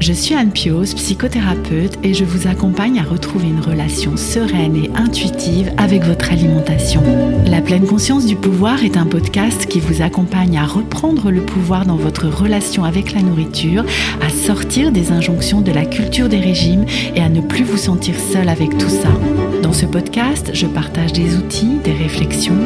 Je suis Anne Pioz, psychothérapeute et je vous accompagne à retrouver une relation sereine et intuitive avec votre alimentation. La pleine conscience du pouvoir est un podcast qui vous accompagne à reprendre le pouvoir dans votre relation avec la nourriture, à sortir des injonctions de la culture des régimes et à ne plus vous sentir seul avec tout ça. Dans ce podcast, je partage des outils, des réflexions.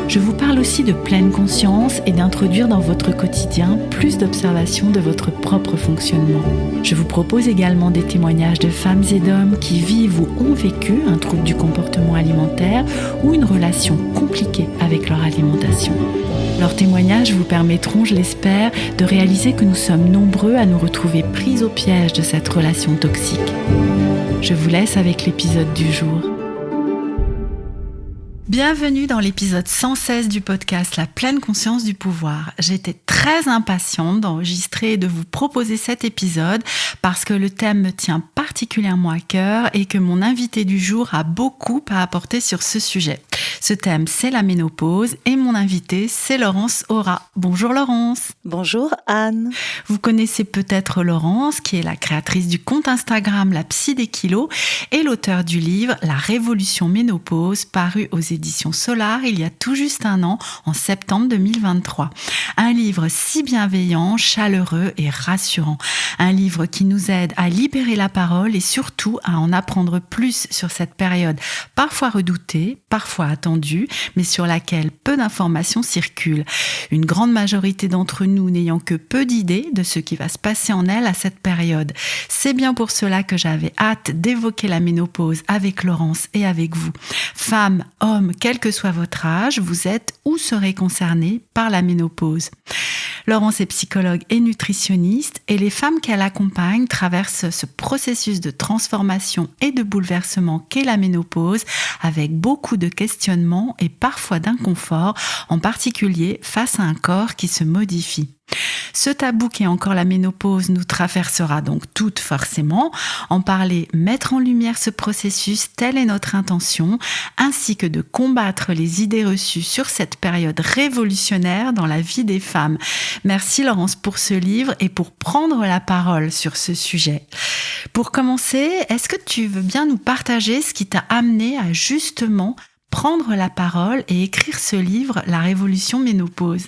Je vous parle aussi de pleine conscience et d'introduire dans votre quotidien plus d'observation de votre propre fonctionnement. Je vous propose également des témoignages de femmes et d'hommes qui vivent ou ont vécu un trouble du comportement alimentaire ou une relation compliquée avec leur alimentation. Leurs témoignages vous permettront, je l'espère, de réaliser que nous sommes nombreux à nous retrouver pris au piège de cette relation toxique. Je vous laisse avec l'épisode du jour. Bienvenue dans l'épisode 116 du podcast La pleine conscience du pouvoir. J'étais très impatiente d'enregistrer et de vous proposer cet épisode parce que le thème me tient particulièrement à cœur et que mon invité du jour a beaucoup à apporter sur ce sujet. Ce thème, c'est la ménopause et mon invité, c'est Laurence Aura. Bonjour Laurence. Bonjour Anne. Vous connaissez peut-être Laurence, qui est la créatrice du compte Instagram La Psy des Kilos et l'auteur du livre La Révolution Ménopause, paru aux éditions Solar il y a tout juste un an, en septembre 2023. Un livre si bienveillant, chaleureux et rassurant. Un livre qui nous aide à libérer la parole et surtout à en apprendre plus sur cette période parfois redoutée, parfois attendue, mais sur laquelle peu d'informations circulent. Une grande majorité d'entre nous n'ayant que peu d'idées de ce qui va se passer en elle à cette période. C'est bien pour cela que j'avais hâte d'évoquer la ménopause avec Laurence et avec vous. Femmes, hommes, quel que soit votre âge, vous êtes ou serez concernés par la ménopause. Laurence est psychologue et nutritionniste et les femmes qu'elle accompagne traversent ce processus de transformation et de bouleversement qu'est la ménopause avec beaucoup de questionnements et parfois d'inconfort, en particulier face à un corps qui se modifie. Ce tabou qu'est encore la ménopause nous traversera donc toutes forcément. En parler, mettre en lumière ce processus, telle est notre intention, ainsi que de combattre les idées reçues sur cette période révolutionnaire dans la vie des femmes. Merci Laurence pour ce livre et pour prendre la parole sur ce sujet. Pour commencer, est-ce que tu veux bien nous partager ce qui t'a amené à justement prendre la parole et écrire ce livre, La Révolution Ménopause?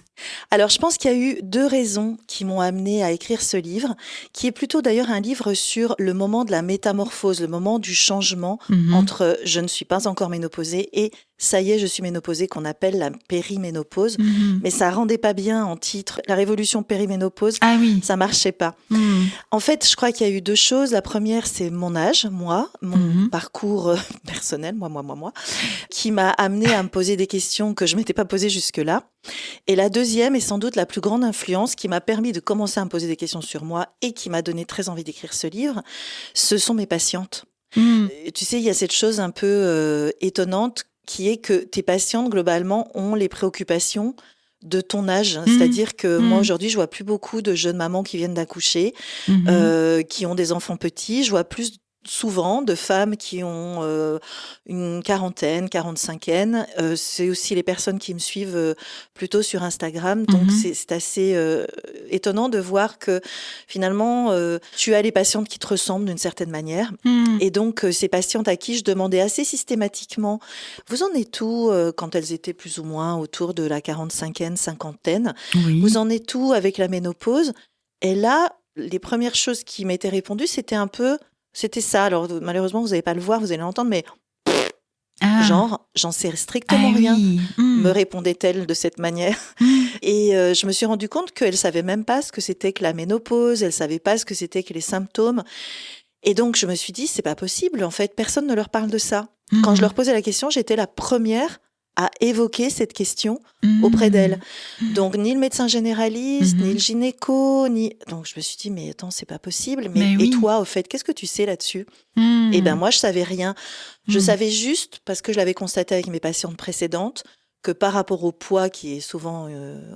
Alors, je pense qu'il y a eu deux raisons qui m'ont amenée à écrire ce livre, qui est plutôt d'ailleurs un livre sur le moment de la métamorphose, le moment du changement entre je ne suis pas encore ménopausée et ça y est, je suis ménopausée, qu'on appelle la périménopause. Mais ça rendait pas bien en titre. La révolution périménopause, ça marchait pas. En fait, je crois qu'il y a eu deux choses. La première, c'est mon âge, mon parcours personnel, moi, qui m'a amenée à me poser des questions que je m'étais pas posées jusque-là. Et la deuxième, et sans doute la plus grande influence qui m'a permis de commencer à me poser des questions sur moi et qui m'a donné très envie d'écrire ce livre, ce sont mes patientes. Tu sais, il y a cette chose un peu étonnante qui est que tes patientes, globalement, ont les préoccupations de ton âge. C'est-à-dire que moi, aujourd'hui, je vois plus beaucoup de jeunes mamans qui viennent d'accoucher, qui ont des enfants petits. Je vois plus souvent de femmes qui ont une quarantaine, 45aine. C'est aussi les personnes qui me suivent plutôt sur Instagram. Donc, c'est assez étonnant de voir que finalement, tu as les patientes qui te ressemblent d'une certaine manière. Et donc, ces patientes à qui je demandais assez systématiquement, vous en êtes où quand elles étaient plus ou moins autour de la 45aine, 50aine? Vous en êtes où avec la ménopause? Et là, les premières choses qui m'étaient répondues, c'était ça. Alors, malheureusement, vous n'allez pas le voir, vous allez l'entendre, mais genre, j'en sais strictement rien, me répondait-elle de cette manière. Et je me suis rendu compte qu'elle ne savait même pas ce que c'était que la ménopause, elle ne savait pas ce que c'était que les symptômes. Et donc, je me suis dit, c'est pas possible, en fait, personne ne leur parle de ça. Quand je leur posais la question, j'étais la première à évoquer cette question auprès d'elle. Donc, ni le médecin généraliste, ni le gynéco, Donc, je me suis dit, mais attends, c'est pas possible. Et toi, au fait, qu'est-ce que tu sais là-dessus? Eh ben, moi, je savais rien. Je savais juste, parce que je l'avais constaté avec mes patientes précédentes, que par rapport au poids qui est souvent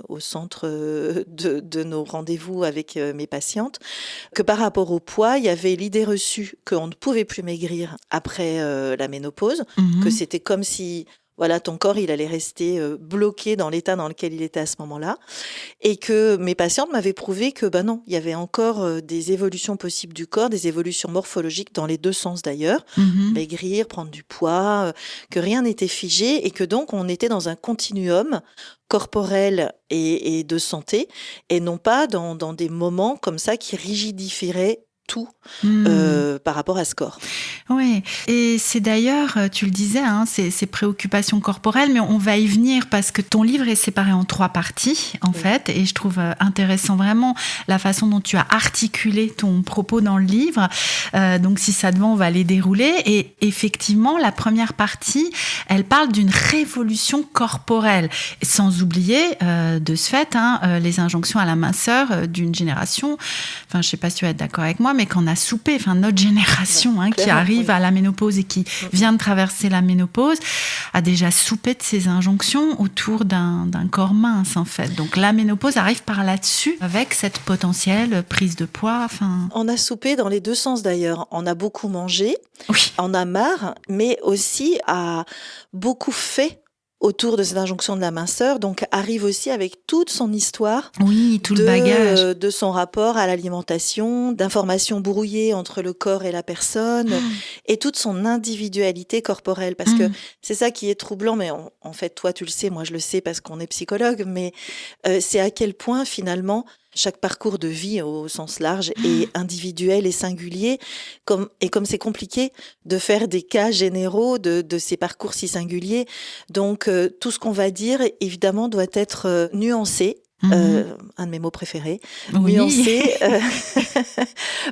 au centre de nos rendez-vous avec mes patientes, que par rapport au poids, il y avait l'idée reçue qu'on ne pouvait plus maigrir après la ménopause, que c'était comme si voilà, ton corps, il allait rester bloqué dans l'état dans lequel il était à ce moment-là. Et que mes patientes m'avaient prouvé que non, il y avait encore des évolutions possibles du corps, des évolutions morphologiques dans les deux sens d'ailleurs, maigrir, prendre du poids, que rien n'était figé et que donc on était dans un continuum corporel et de santé et non pas dans des moments comme ça qui rigidifieraient tout par rapport à ce corps. Oui, et c'est d'ailleurs, tu le disais, ces préoccupations corporelles, mais on va y venir parce que ton livre est séparé en 3 parties, en fait, et je trouve intéressant vraiment la façon dont tu as articulé ton propos dans le livre. Donc, si ça te va, on va les dérouler. Et effectivement, la première partie, elle parle d'une révolution corporelle, sans oublier, de ce fait, les injonctions à la minceur d'une génération. Enfin, je sais pas si tu vas être d'accord avec moi, mais qu'on a soupé, notre génération qui arrive à la ménopause et qui vient de traverser la ménopause, a déjà soupé de ces injonctions autour d'un corps mince, en fait. Donc la ménopause arrive par là-dessus, avec cette potentielle prise de poids. On a soupé dans les deux sens d'ailleurs. On a beaucoup mangé, oui. On a marre, mais aussi a beaucoup fait autour de cette injonction de la minceur, donc arrive aussi avec toute son histoire, tout le bagage, de son rapport à l'alimentation, d'informations brouillées entre le corps et la personne, et toute son individualité corporelle, parce que c'est ça qui est troublant, mais en fait, toi tu le sais, moi je le sais parce qu'on est psychologue, mais c'est à quel point finalement chaque parcours de vie au sens large est individuel et singulier, comme c'est compliqué de faire des cas généraux de ces parcours si singuliers. Donc, tout ce qu'on va dire, évidemment, doit être nuancé. Un de mes mots préférés. Oui. Nuancé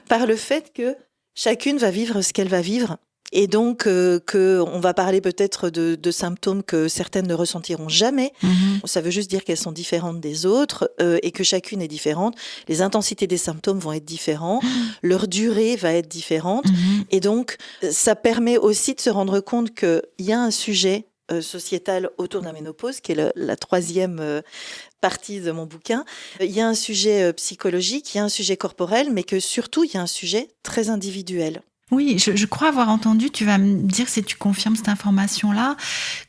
par le fait que chacune va vivre ce qu'elle va vivre. Et donc, on va parler peut-être de symptômes que certaines ne ressentiront jamais. Ça veut juste dire qu'elles sont différentes des autres et que chacune est différente. Les intensités des symptômes vont être différentes, leur durée va être différente. Et donc, ça permet aussi de se rendre compte qu'il y a un sujet sociétal autour de la ménopause, qui est la troisième partie de mon bouquin. Il y a un sujet psychologique, il y a un sujet corporel, mais que surtout, il y a un sujet très individuel. Oui, je crois avoir entendu, tu vas me dire si tu confirmes cette information-là,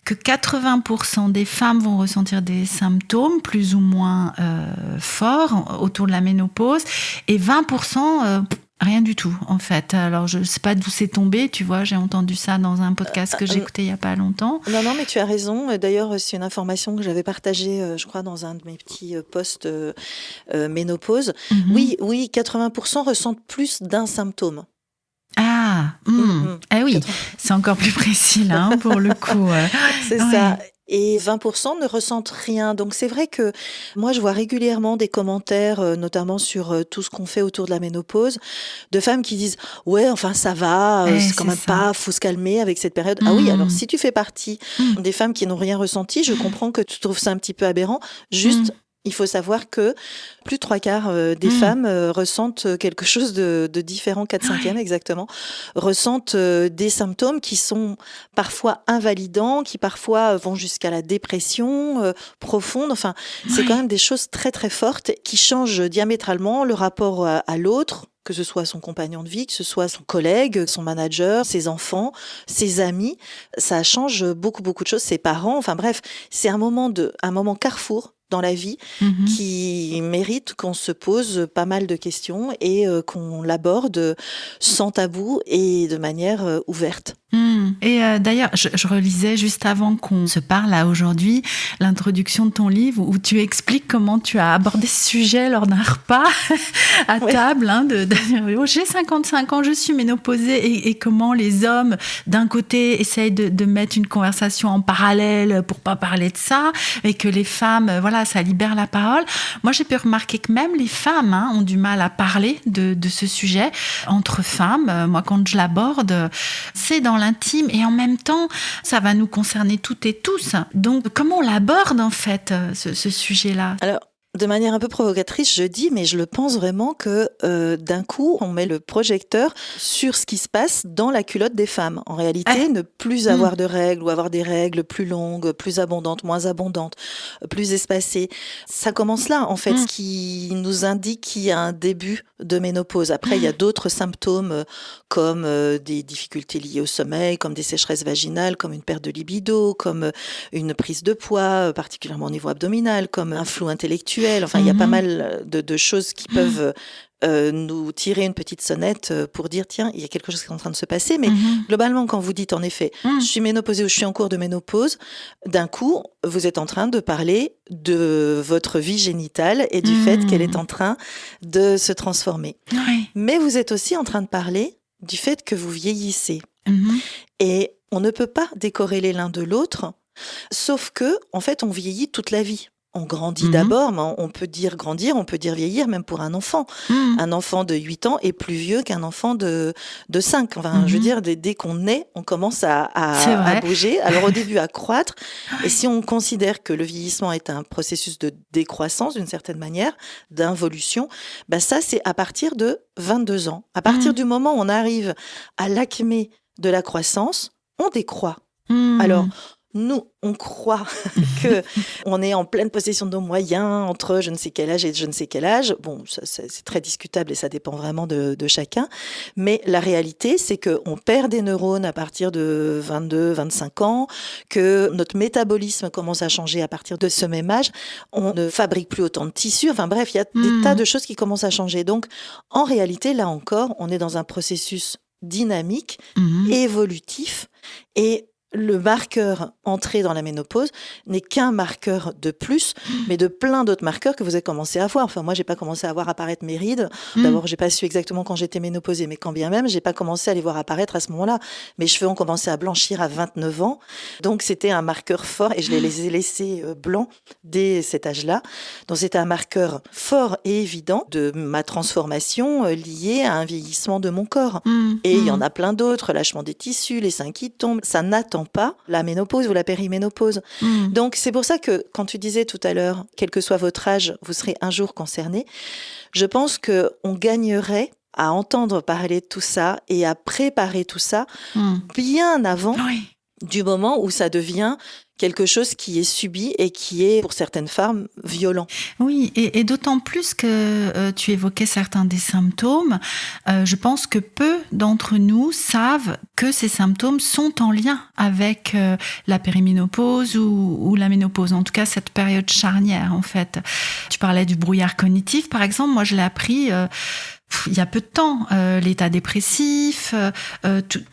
que 80% des femmes vont ressentir des symptômes plus ou moins forts autour de la ménopause et 20% rien du tout, en fait. Alors, je ne sais pas d'où c'est tombé, tu vois, j'ai entendu ça dans un podcast que j'écoutais il n'y a pas longtemps. Non, mais tu as raison. D'ailleurs, c'est une information que j'avais partagée, je crois, dans un de mes petits posts ménopause. Oui, 80% ressentent plus d'un symptôme. Ah, oui, c'est encore plus précis là, pour le coup. C'est ça. Et 20% ne ressentent rien. Donc c'est vrai que moi je vois régulièrement des commentaires, notamment sur tout ce qu'on fait autour de la ménopause, de femmes qui disent « Ouais, enfin ça va, c'est quand même pas, faut se calmer avec cette période. » Ah oui, alors si tu fais partie des femmes qui n'ont rien ressenti, je comprends que tu trouves ça un petit peu aberrant. Juste, il faut savoir que plus de 3/4 des femmes ressentent quelque chose de différent, 4/5 exactement, ressentent des symptômes qui sont parfois invalidants, qui parfois vont jusqu'à la dépression profonde. Enfin, c'est quand même des choses très très fortes qui changent diamétralement le rapport à l'autre, que ce soit son compagnon de vie, que ce soit son collègue, son manager, ses enfants, ses amis. Ça change beaucoup beaucoup de choses, ses parents. Enfin bref, c'est un moment carrefour dans la vie qui mérite qu'on se pose pas mal de questions et qu'on l'aborde sans tabou et de manière ouverte. Et d'ailleurs, je relisais juste avant qu'on se parle là aujourd'hui l'introduction de ton livre où tu expliques comment tu as abordé ce sujet lors d'un repas à table. J'ai 55 ans, je suis ménopausée et comment les hommes d'un côté essayent de mettre une conversation en parallèle pour pas parler de ça et que les femmes, ça libère la parole. Moi, j'ai pu remarquer que même les femmes ont du mal à parler de ce sujet entre femmes. Moi, quand je l'aborde, c'est dans l'intime et en même temps, ça va nous concerner toutes et tous. Donc, comment on l'aborde en fait, ce sujet-là ? Alors, de manière un peu provocatrice, je dis, mais je le pense vraiment que d'un coup, on met le projecteur sur ce qui se passe dans la culotte des femmes. En réalité, ne plus avoir de règles ou avoir des règles plus longues, plus abondantes, moins abondantes, plus espacées. Ça commence là, en fait, ce qui nous indique qu'il y a un début de ménopause. Après, il y a d'autres symptômes comme des difficultés liées au sommeil, comme des sécheresses vaginales, comme une perte de libido, comme une prise de poids, particulièrement au niveau abdominal, comme un flou intellectuel. Enfin, il y a pas mal de choses qui peuvent nous tirer une petite sonnette pour dire, tiens, il y a quelque chose qui est en train de se passer. Mais globalement, quand vous dites, en effet, je suis ménopausée ou je suis en cours de ménopause, d'un coup, vous êtes en train de parler de votre vie génitale et du fait qu'elle est en train de se transformer. Oui. Mais vous êtes aussi en train de parler du fait que vous vieillissez. Et on ne peut pas décorréler l'un de l'autre, sauf que, en fait, on vieillit toute la vie. On grandit d'abord, mais on peut dire grandir, on peut dire vieillir, même pour un enfant. Un enfant de 8 ans est plus vieux qu'un enfant de 5. Enfin, je veux dire, dès qu'on naît, on commence à bouger. Alors au début, à croître. Et si on considère que le vieillissement est un processus de décroissance, d'une certaine manière, d'involution, bah ça, c'est à partir de 22 ans. À partir du moment où on arrive à l'acmé de la croissance, on décroît. Alors, nous, on croit que on est en pleine possession de nos moyens entre je ne sais quel âge et je ne sais quel âge. Bon, ça, c'est très discutable et ça dépend vraiment de chacun. Mais la réalité, c'est qu'on perd des neurones à partir de 22, 25 ans, que notre métabolisme commence à changer à partir de ce même âge. On ne fabrique plus autant de tissus. Enfin bref, il y a des tas de choses qui commencent à changer. Donc, en réalité, là encore, on est dans un processus dynamique, évolutif et le marqueur entrée dans la ménopause n'est qu'un marqueur de plus, mais de plein d'autres marqueurs que vous avez commencé à voir. Enfin, moi, j'ai pas commencé à voir apparaître mes rides. D'abord, j'ai pas su exactement quand j'étais ménopausée, mais quand bien même, j'ai pas commencé à les voir apparaître à ce moment-là. Mes cheveux ont commencé à blanchir à 29 ans. Donc, c'était un marqueur fort et je les ai laissés blancs dès cet âge-là. Donc, c'était un marqueur fort et évident de ma transformation liée à un vieillissement de mon corps. Et il y en a plein d'autres, lâchement des tissus, les seins qui tombent. Ça n'attend pas la ménopause ou la périménopause. Donc, c'est pour ça que quand tu disais tout à l'heure, quel que soit votre âge, vous serez un jour concerné, je pense qu'on gagnerait à entendre parler de tout ça et à préparer tout ça bien avant du moment où ça devient quelque chose qui est subi et qui est, pour certaines femmes, violent. Oui, et d'autant plus que tu évoquais certains des symptômes. Je pense que peu d'entre nous savent que ces symptômes sont en lien avec la périménopause ou la ménopause. En tout cas, cette période charnière, en fait. Tu parlais du brouillard cognitif, par exemple. Moi, je l'ai appris il y a peu de temps, l'état dépressif,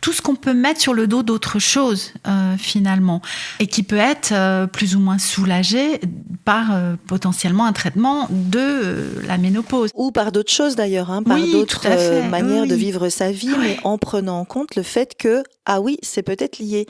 tout ce qu'on peut mettre sur le dos d'autre chose, finalement, et qui peut être plus ou moins soulagé par potentiellement un traitement de la ménopause. Ou par d'autres choses d'ailleurs, par d'autres manières de vivre sa vie, mais en prenant en compte le fait que, ah oui, c'est peut-être lié.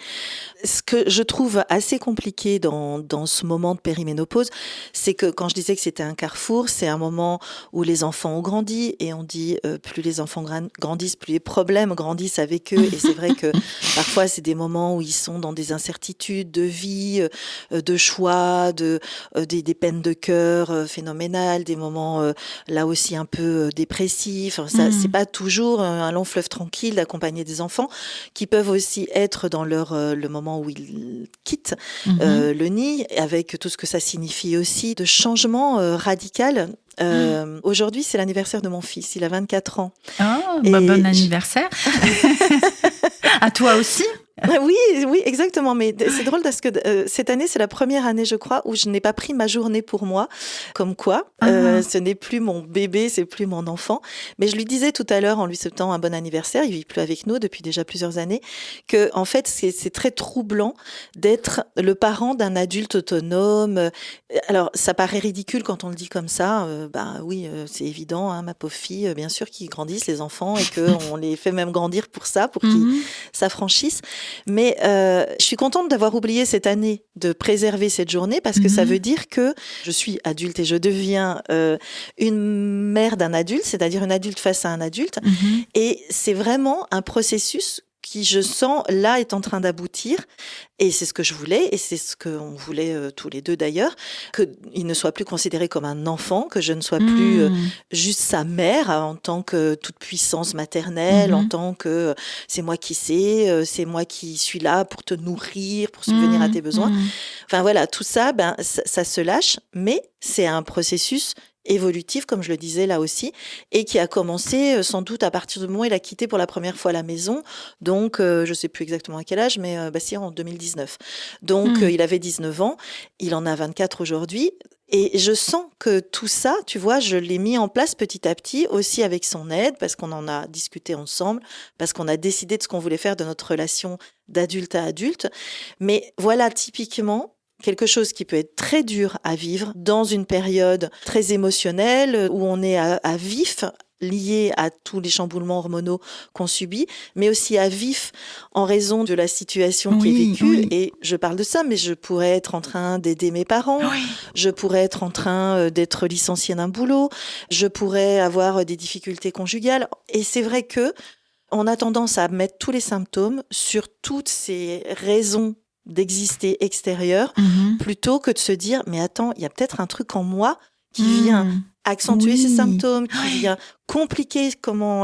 Ce que je trouve assez compliqué dans ce moment de périménopause, c'est que quand je disais que c'était un carrefour, c'est un moment où les enfants ont grandi et on dit plus les enfants grandissent, plus les problèmes grandissent avec eux. Et c'est vrai que parfois, c'est des moments où ils sont dans des incertitudes de vie, de choix, des peines de cœur phénoménales, des moments là aussi un peu dépressifs. Ça, c'est pas toujours un long fleuve tranquille d'accompagner des enfants qui peuvent aussi être dans le moment où ils quittent le nid, avec tout ce que ça signifie aussi de changement radical. Aujourd'hui, c'est l'anniversaire de mon fils. Il a 24 ans. Oh, bon anniversaire. À toi aussi. Oui, exactement. Mais c'est drôle parce que cette année, c'est la première année, je crois, où je n'ai pas pris ma journée pour moi. Comme quoi, ce n'est plus mon bébé, c'est plus mon enfant. Mais je lui disais tout à l'heure, en lui souhaitant un bon anniversaire, il vit plus avec nous depuis déjà plusieurs années, que en fait, c'est très troublant d'être le parent d'un adulte autonome. Alors, ça paraît ridicule quand on le dit comme ça. Oui, c'est évident, ma pauvre fille, bien sûr qu'ils grandissent, les enfants, et qu'on les fait même grandir pour ça, pour qu'ils s'affranchissent. Mais je suis contente d'avoir oublié cette année de préserver cette journée parce que ça veut dire que je suis adulte et je deviens une mère d'un adulte, c'est-à-dire une adulte face à un adulte. Et c'est vraiment un processus qui, je sens, là, est en train d'aboutir. Et c'est ce que je voulais, et c'est ce qu'on voulait tous les deux d'ailleurs, qu'il ne soit plus considéré comme un enfant, que je ne sois plus juste sa mère en tant que toute puissance maternelle, en tant que c'est moi qui sais, c'est moi qui suis là pour te nourrir, pour subvenir à tes besoins. Enfin voilà, tout ça, ça se lâche, mais c'est un processus évolutif, comme je le disais là aussi, et qui a commencé sans doute à partir du moment où il a quitté pour la première fois la maison. Donc, je ne sais plus exactement à quel âge, mais si, en 2019. Donc, il avait 19 ans, il en a 24 aujourd'hui. Et je sens que tout ça, tu vois, je l'ai mis en place petit à petit, aussi avec son aide, parce qu'on en a discuté ensemble, parce qu'on a décidé de ce qu'on voulait faire de notre relation d'adulte à adulte. Mais voilà, typiquement, quelque chose qui peut être très dur à vivre dans une période très émotionnelle où on est à vif, lié à tous les chamboulements hormonaux qu'on subit, mais aussi à vif en raison de la situation qui est vécue. Et je parle de ça, mais je pourrais être en train d'aider mes parents, je pourrais être en train d'être licenciée d'un boulot, je pourrais avoir des difficultés conjugales. Et c'est vrai que on a tendance à mettre tous les symptômes sur toutes ces raisons d'exister extérieur, plutôt que de se dire, mais attends, il y a peut-être un truc en moi qui vient accentuer ces symptômes, qui vient compliquer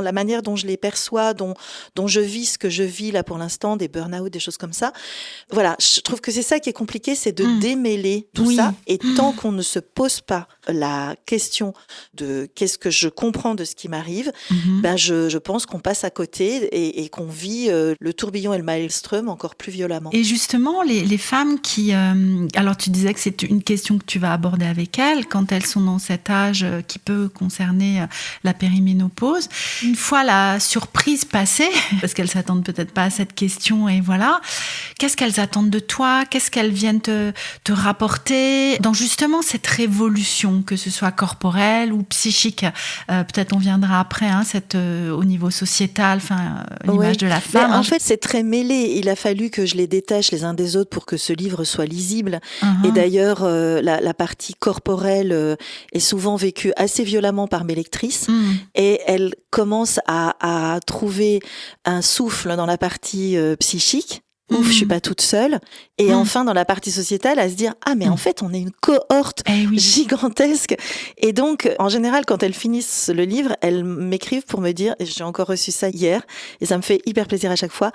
la manière dont je les perçois, dont je vis ce que je vis là pour l'instant, des burn-out, des choses comme ça. Voilà, je trouve que c'est ça qui est compliqué, c'est de démêler tout ça. Et tant qu'on ne se pose pas la question de qu'est-ce que je comprends de ce qui m'arrive, je pense qu'on passe à côté et qu'on vit le tourbillon et le maelstrom encore plus violemment. Et justement, les femmes qui... alors, tu disais que c'est une question que tu vas aborder avec elles, quand elles sont dans cet âge qui peut concerner la périménopause. Une fois la surprise passée, parce qu'elles s'attendent peut-être pas à cette question, et voilà, qu'est-ce qu'elles attendent de toi? Qu'est-ce qu'elles viennent te rapporter dans justement cette révolution, que ce soit corporelle ou psychique? Peut-être on viendra après, au niveau sociétal, l'image de la femme. En fait, c'est très mêlé. Il a fallu que je les détache les uns des autres pour que ce livre soit lisible. Et d'ailleurs, la partie corporelle est souvent vécue assez violemment par mes lectrices. Et elles commencent à trouver un souffle dans la partie psychique. Ouf, je suis pas toute seule. Et enfin, dans la partie sociétale, à se dire, ah, mais en fait, on est une cohorte gigantesque. Et donc, en général, quand elles finissent le livre, elles m'écrivent pour me dire, et j'ai encore reçu ça hier, et ça me fait hyper plaisir à chaque fois,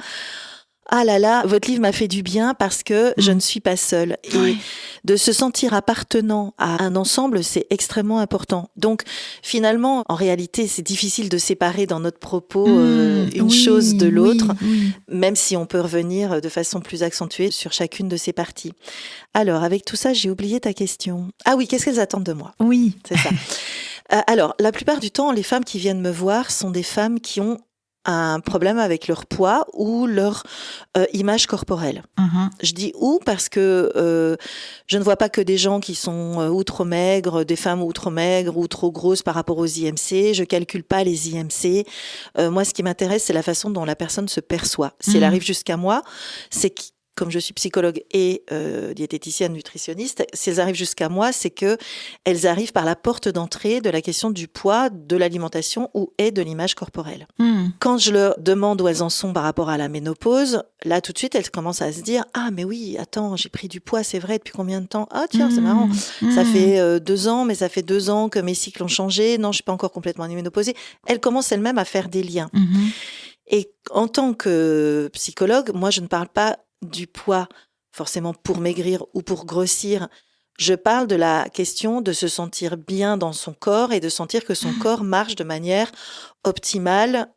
ah là là, votre livre m'a fait du bien parce que je ne suis pas seule. Et de se sentir appartenant à un ensemble, c'est extrêmement important. Donc, finalement, en réalité, c'est difficile de séparer dans notre propos une chose de l'autre, même si on peut revenir de façon plus accentuée sur chacune de ces parties. Alors, avec tout ça, j'ai oublié ta question. Ah oui, qu'est-ce qu'elles attendent de moi? Oui. C'est ça. Alors, la plupart du temps, les femmes qui viennent me voir sont des femmes qui ont un problème avec leur poids ou leur image corporelle. Je dis parce que je ne vois pas que des gens qui sont ou trop maigres, des femmes ou trop maigres ou trop grosses par rapport aux IMC. Je calcule pas les IMC. Moi, ce qui m'intéresse, c'est la façon dont la personne se perçoit. Si elle arrive jusqu'à moi, c'est comme je suis psychologue et diététicienne nutritionniste, si elles arrivent jusqu'à moi, c'est que elles arrivent par la porte d'entrée de la question du poids, de l'alimentation ou de l'image corporelle. Quand je leur demande où elles en sont par rapport à la ménopause, là tout de suite elles commencent à se dire « Ah mais oui, attends, j'ai pris du poids, c'est vrai, depuis combien de temps? Ah tiens, c'est marrant, ça fait 2 ans, mais ça fait 2 ans que mes cycles ont changé, non, je suis pas encore complètement ménopausée. » Elles commencent elles-mêmes à faire des liens. Et en tant que psychologue, moi je ne parle pas du poids forcément pour maigrir ou pour grossir. Je parle de la question de se sentir bien dans son corps et de sentir que son corps marche de manière optimale,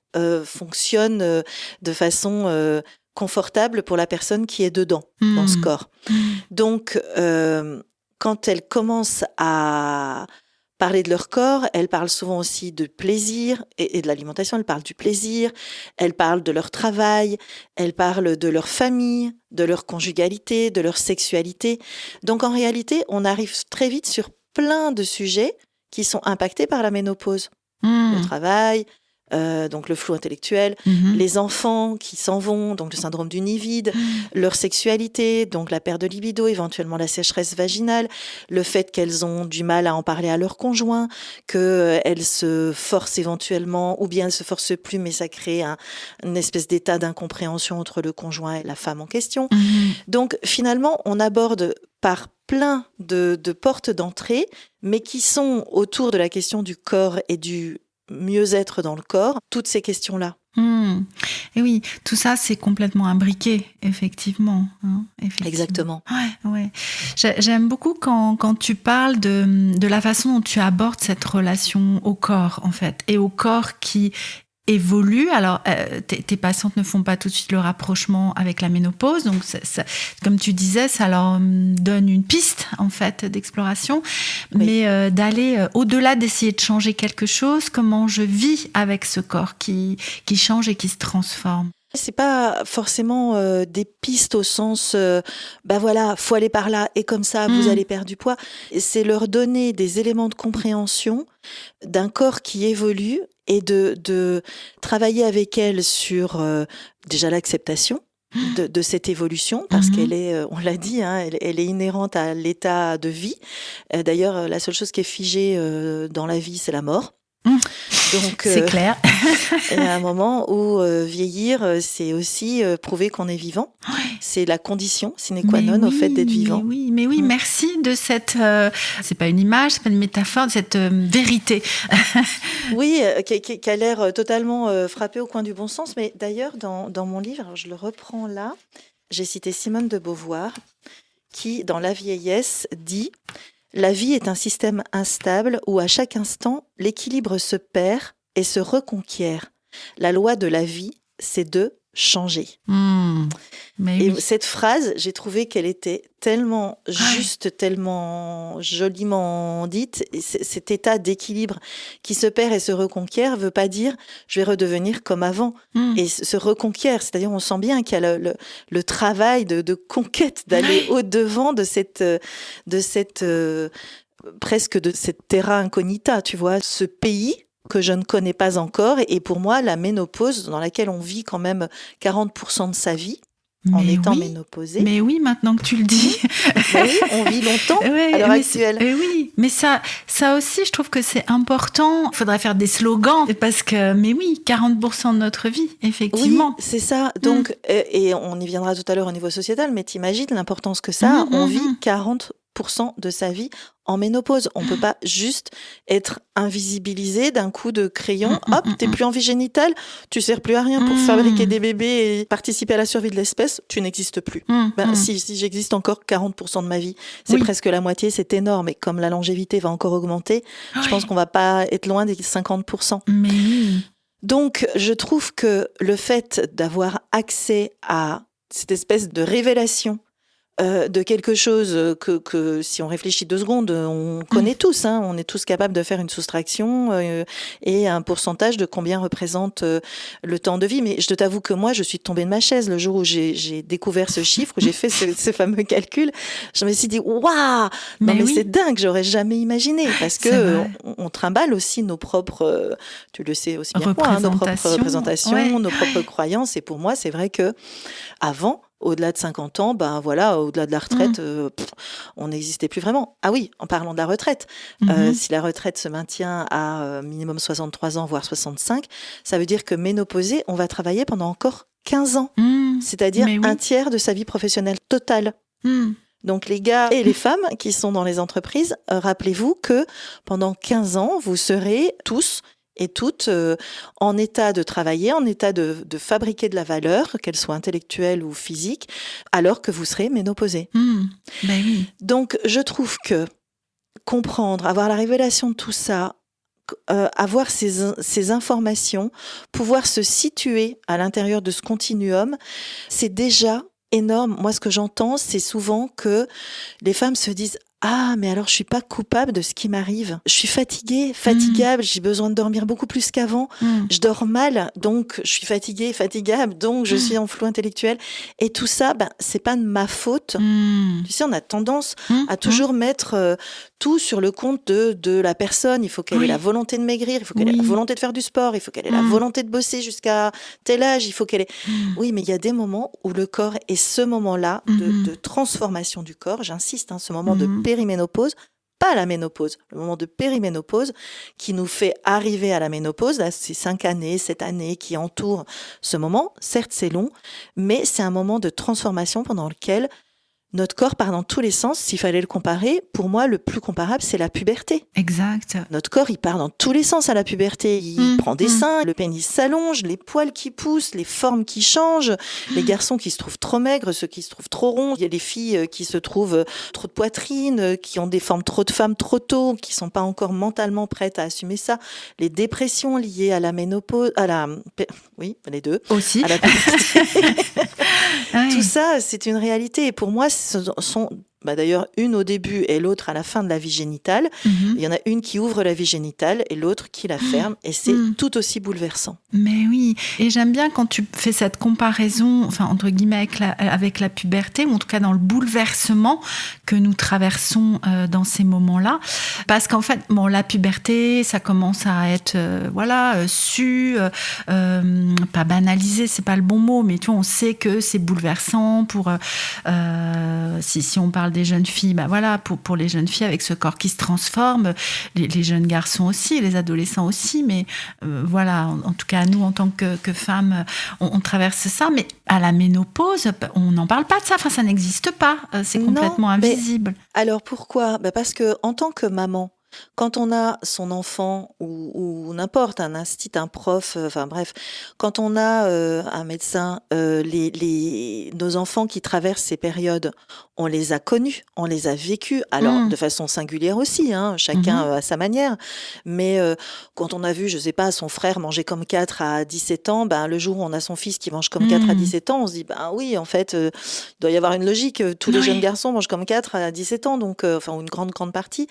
fonctionne de façon confortable pour la personne qui est dedans, dans ce corps. Donc, quand elles commencent à parler de leur corps, elles parlent souvent aussi de plaisir et de l'alimentation, elles parlent du plaisir, elles parlent de leur travail, elles parlent de leur famille, de leur conjugalité, de leur sexualité. Donc en réalité, on arrive très vite sur plein de sujets qui sont impactés par la ménopause. Le travail, donc le flou intellectuel, les enfants qui s'en vont, donc le syndrome du nid vide, leur sexualité, donc la perte de libido, éventuellement la sécheresse vaginale, le fait qu'elles ont du mal à en parler à leur conjoint, qu'elles se forcent éventuellement, ou bien elles se forcent plus, mais ça crée une espèce d'état d'incompréhension entre le conjoint et la femme en question. Donc finalement, on aborde par plein de portes d'entrée, mais qui sont autour de la question du corps et du mieux-être dans le corps, toutes ces questions-là. Et oui, tout ça, c'est complètement imbriqué, effectivement. Exactement. Ouais. J'aime beaucoup quand tu parles de la façon dont tu abordes cette relation au corps, en fait, et au corps qui évolue. Alors, tes patientes ne font pas tout de suite le rapprochement avec la ménopause, donc comme tu disais, ça leur donne une piste en fait d'exploration, mais d'aller au-delà d'essayer de changer quelque chose, comment je vis avec ce corps qui change et qui se transforme. C'est pas forcément des pistes au sens, voilà, faut aller par là et comme ça vous allez perdre du poids. C'est leur donner des éléments de compréhension d'un corps qui évolue et de travailler avec elles sur déjà l'acceptation de cette évolution, parce qu'elle est, on l'a dit, elle est inhérente à l'état de vie. D'ailleurs, la seule chose qui est figée dans la vie, c'est la mort. Donc, c'est clair. Il y a un moment où vieillir, c'est aussi prouver qu'on est vivant. C'est la condition sine qua non au fait d'être vivant. Mais oui, merci de cette... c'est pas une image, c'est pas une métaphore, de cette vérité. Oui, qui a l'air totalement frappée au coin du bon sens. Mais d'ailleurs, dans mon livre, alors je le reprends là, j'ai cité Simone de Beauvoir, qui, dans La vieillesse, dit... La vie est un système instable où à chaque instant, l'équilibre se perd et se reconquiert. La loi de la vie, c'est de changer. Cette phrase, j'ai trouvé qu'elle était tellement juste, tellement joliment dite. Cet état d'équilibre qui se perd et se reconquiert veut pas dire je vais redevenir comme avant. Et se reconquiert, c'est-à-dire on sent bien qu'il y a le travail de conquête, d'aller au-devant de cette presque de cette terra incognita, tu vois, ce pays que je ne connais pas encore. Et pour moi, la ménopause, dans laquelle on vit quand même 40% de sa vie, en étant ménopausée. Mais oui, maintenant que tu le dis. Mais oui, on vit longtemps à l'heure actuelle. Oui, mais ça aussi, je trouve que c'est important. Il faudrait faire des slogans, parce que, mais oui, 40% de notre vie, effectivement. Oui, c'est ça. Donc, et on y viendra tout à l'heure au niveau sociétal, mais t'imagines l'importance que ça a. On vit 40% de sa vie en ménopause. On peut pas juste être invisibilisé d'un coup de crayon. Hop, t'es plus en vie génitale, tu sers plus à rien pour fabriquer des bébés et participer à la survie de l'espèce, tu n'existes plus. Si j'existe encore 40% de ma vie, c'est presque la moitié, c'est énorme. Et comme la longévité va encore augmenter, je pense qu'on va pas être loin des 50%. Mais oui. Donc, je trouve que le fait d'avoir accès à cette espèce de révélation de quelque chose que si on réfléchit 2 secondes, on connaît tous. On est tous capables de faire une soustraction et un pourcentage de combien représente le temps de vie. Mais je t'avoue que moi, je suis tombée de ma chaise le jour où j'ai découvert ce chiffre, où j'ai fait ce fameux calcul. Je me suis dit, waouh, mais c'est dingue, j'aurais jamais imaginé. Parce que on trimballe aussi nos propres, tu le sais aussi bien que moi, nos propres représentations, nos propres croyances. Et pour moi, c'est vrai que avant, au-delà de 50 ans, au-delà de la retraite, on n'existait plus vraiment. Ah oui, en parlant de la retraite, si la retraite se maintient à minimum 63 ans, voire 65, ça veut dire que ménopausée, on va travailler pendant encore 15 ans. C'est-à-dire un tiers de sa vie professionnelle totale. Donc les gars et les femmes qui sont dans les entreprises, rappelez-vous que pendant 15 ans, vous serez tous et toutes en état de travailler, en état de fabriquer de la valeur, qu'elle soit intellectuelle ou physique, alors que vous serez ménopausée. Oui. Donc, je trouve que comprendre, avoir la révélation de tout ça, avoir ces informations, pouvoir se situer à l'intérieur de ce continuum, c'est déjà énorme. Moi, ce que j'entends, c'est souvent que les femmes se disent ah, mais alors je suis pas coupable de ce qui m'arrive. Je suis fatiguée, fatigable, j'ai besoin de dormir beaucoup plus qu'avant. Je dors mal, donc je suis fatiguée, fatigable, donc je suis en flou intellectuel. Et tout ça, c'est pas de ma faute. Tu sais, on a tendance à toujours mettre tout sur le compte de la personne. Il faut qu'elle ait la volonté de maigrir, il faut qu'elle ait la volonté de faire du sport, il faut qu'elle ait la volonté de bosser jusqu'à tel âge, il faut qu'elle ait... Oui, mais il y a des moments où le corps est ce moment-là de transformation du corps, j'insiste, ce moment de périménopause, pas la ménopause, le moment de périménopause qui nous fait arriver à la ménopause, là, ces 5 années, 7 années qui entourent ce moment. Certes, c'est long, mais c'est un moment de transformation pendant lequel notre corps part dans tous les sens. S'il fallait le comparer, pour moi, le plus comparable, c'est la puberté. Exact. Notre corps, il part dans tous les sens à la puberté. Il prend des seins, le pénis s'allonge, les poils qui poussent, les formes qui changent, les garçons qui se trouvent trop maigres, ceux qui se trouvent trop ronds. Il y a les filles qui se trouvent trop de poitrine, qui ont des formes trop de femmes trop tôt, qui sont pas encore mentalement prêtes à assumer ça. Les dépressions liées à la ménopause, oui, les deux. Aussi. À la puberté. Tout ça, c'est une réalité. Et pour moi, ce sont d'ailleurs une au début et l'autre à la fin de la vie génitale. Il y en a une qui ouvre la vie génitale et l'autre qui la ferme. Et c'est tout aussi bouleversant. Mais oui, et j'aime bien quand tu fais cette comparaison, enfin entre guillemets avec la puberté, ou en tout cas dans le bouleversement que nous traversons dans ces moments-là, parce qu'en fait, la puberté, ça commence à être pas banalisé, c'est pas le bon mot, mais tu vois, on sait que c'est bouleversant pour si on parle des jeunes filles, pour les jeunes filles avec ce corps qui se transforme, les jeunes garçons aussi, les adolescents aussi, mais en tout cas nous en tant que femmes, on traverse ça, mais à la ménopause, on n'en parle pas de ça, ça n'existe pas, c'est complètement invisible. Alors pourquoi ? Parce que en tant que maman, quand on a son enfant ou n'importe, un instit, un prof, quand on a un médecin, nos enfants qui traversent ces périodes, on les a connus, on les a vécus, alors de façon singulière aussi, chacun à sa manière, mais quand on a vu, je sais pas, son frère manger comme 4 à 17 ans, le jour où on a son fils qui mange comme 4 à 17 ans, on se dit, oui, en fait, il doit y avoir une logique, tous les jeunes garçons mangent comme 4 à 17 ans, donc, une grande partie.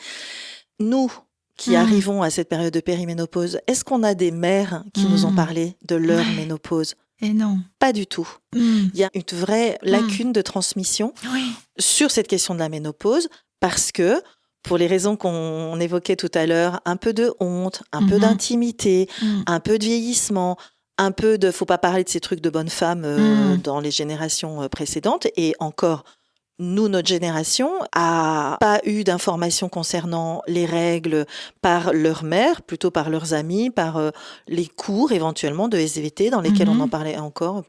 Nous, qui arrivons à cette période de périménopause, est-ce qu'on a des mères qui nous ont parlé de leur ménopause ? Et non. Pas du tout. Il y a une vraie lacune de transmission sur cette question de la ménopause, parce que, pour les raisons qu'on évoquait tout à l'heure, un peu de honte, un peu d'intimité, un peu de vieillissement, un peu de... Faut pas parler de ces trucs de bonne femme dans les générations précédentes, et encore... Nous, notre génération, a pas eu d'informations concernant les règles par leur mère, plutôt par leurs amis, par les cours éventuellement de SVT dans lesquels on en parlait encore.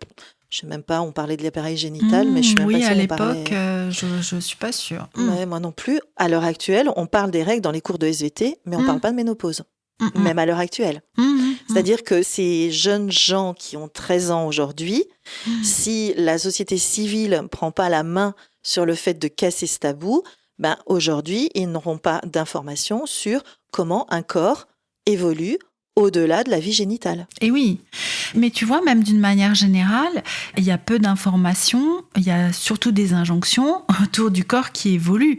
Je sais même pas, on parlait de l'appareil génital, mais je suis même pas sûre. Oui, à l'époque, je suis pas sûre. Ouais, moi non plus. À l'heure actuelle, on parle des règles dans les cours de SVT, mais on parle pas de ménopause. Même à l'heure actuelle. C'est-à-dire que ces jeunes gens qui ont 13 ans aujourd'hui, si la société civile prend pas la main sur le fait de casser ce tabou, aujourd'hui, ils n'auront pas d'informations sur comment un corps évolue au-delà de la vie génitale. Et oui, mais tu vois, même d'une manière générale, il y a peu d'informations, il y a surtout des injonctions autour du corps qui évolue,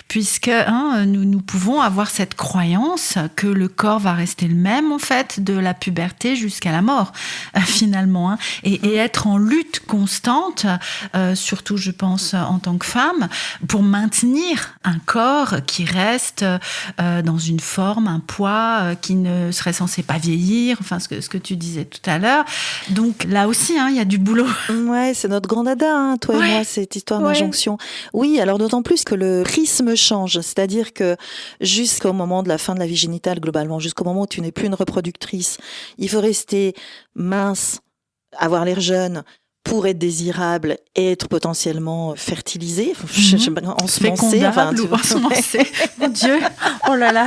puisque nous pouvons avoir cette croyance que le corps va rester le même, en fait, de la puberté jusqu'à la mort, finalement, et être en lutte constante, surtout, je pense, en tant que femme, pour maintenir un corps qui reste dans une forme, un poids qui ne serait censé pas vieillir, ce que tu disais tout à l'heure. Donc là aussi, il y a du boulot. Ouais, c'est notre grand dada, toi et moi, cette histoire d'injonction. Oui, alors d'autant plus que le prisme change, c'est-à-dire que jusqu'au moment de la fin de la vie génitale, globalement, jusqu'au moment où tu n'es plus une reproductrice, il faut rester mince, avoir l'air jeune, pour être désirable et être potentiellement fertilisé, ensemencé. Ensemencé. Mon Dieu, oh là là.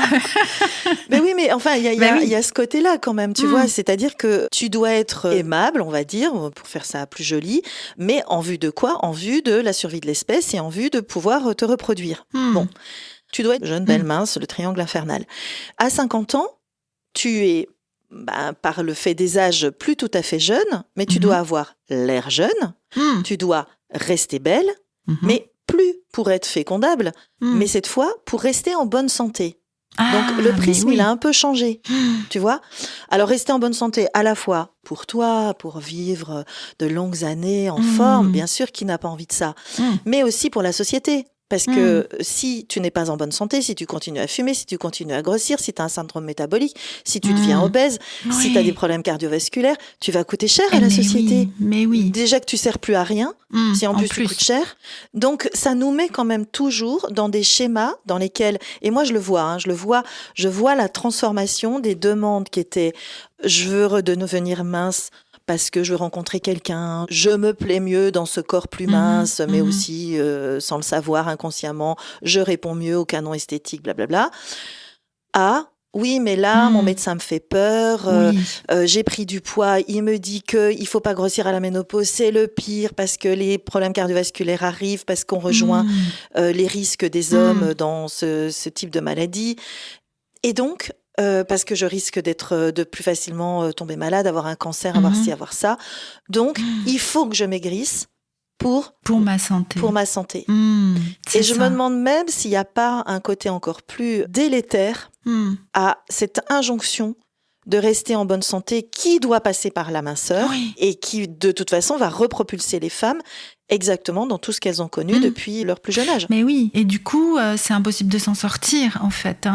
Mais oui, mais enfin, il y a ce côté-là quand même, tu vois. C'est-à-dire que tu dois être aimable, on va dire, pour faire ça plus joli, mais en vue de quoi ? En vue de la survie de l'espèce et en vue de pouvoir te reproduire. Bon, tu dois être jeune, belle, mince, le triangle infernal. À 50 ans, tu es... par le fait des âges, plus tout à fait jeune, mais tu dois avoir l'air jeune, tu dois rester belle, mais plus pour être fécondable, mais cette fois pour rester en bonne santé. Donc le prisme, il a un peu changé, tu vois. Alors rester en bonne santé à la fois pour toi, pour vivre de longues années en forme, bien sûr, qui n'a pas envie de ça, mais aussi pour la société. Parce que si tu n'es pas en bonne santé, si tu continues à fumer, si tu continues à grossir, si tu as un syndrome métabolique, si tu deviens obèse, si tu as des problèmes cardiovasculaires, tu vas coûter cher à la société. Mais oui. Déjà que tu sers plus à rien, si en plus tu coûtes cher. Donc ça nous met quand même toujours dans des schémas dans lesquels, et moi je le vois, je vois la transformation des demandes qui étaient « je veux redevenir mince », parce que je veux rencontrer quelqu'un, je me plais mieux dans ce corps plus mince, mais aussi, sans le savoir, inconsciemment, je réponds mieux au canon esthétique, blablabla. Oui, mais là, mon médecin me fait peur, j'ai pris du poids, il me dit qu'il ne faut pas grossir à la ménopause, c'est le pire parce que les problèmes cardiovasculaires arrivent, parce qu'on rejoint les risques des hommes dans ce type de maladie. Et donc, parce que je risque de plus facilement tomber malade, avoir un cancer, avoir ci, avoir ça. Donc, il faut que je maigrisse pour ma santé. Pour ma santé. Et je me demande même s'il n'y a pas un côté encore plus délétère à cette injonction de rester en bonne santé qui doit passer par la minceur et qui, de toute façon, va repropulser les femmes exactement dans tout ce qu'elles ont connu depuis leur plus jeune âge. Mais oui, et du coup, c'est impossible de s'en sortir, en fait.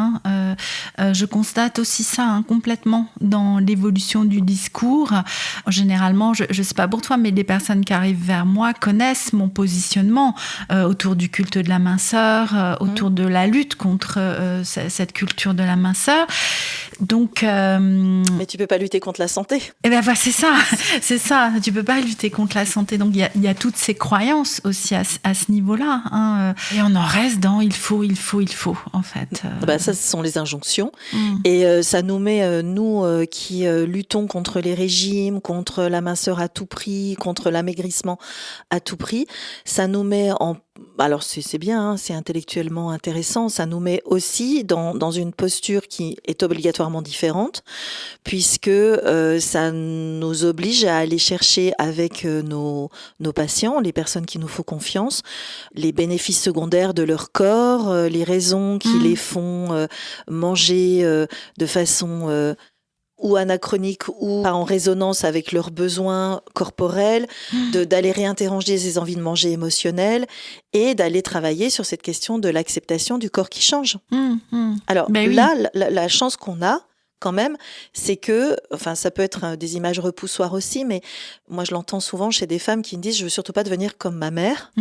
Je constate aussi ça complètement dans l'évolution du discours. Généralement, je ne sais pas pour toi, mais les personnes qui arrivent vers moi connaissent mon positionnement autour du culte de la minceur, autour de la lutte contre cette culture de la minceur. Donc, mais tu peux pas lutter contre la santé. Eh ben, c'est ça. Tu peux pas lutter contre la santé. Donc, il y a toutes ces croyances aussi à ce niveau-là. Et on en reste dans il faut, en fait. Ça, ce sont les injonctions. Et ça nous met, nous qui luttons contre les régimes, contre la minceur à tout prix, contre l'amaigrissement à tout prix, ça nous met en... Alors c'est bien, c'est intellectuellement intéressant, ça nous met aussi dans une posture qui est obligatoirement différente, puisque ça nous oblige à aller chercher avec nos patients, les personnes qui nous font confiance, les bénéfices secondaires de leur corps, les raisons qui les font manger de façon... ou anachronique ou pas en résonance avec leurs besoins corporels, d'aller réinterroger ces envies de manger émotionnelles et d'aller travailler sur cette question de l'acceptation du corps qui change. Alors là, la chance qu'on a, quand même, c'est que, ça peut être des images repoussoires aussi, mais moi je l'entends souvent chez des femmes qui me disent « je veux surtout pas devenir comme ma mère »,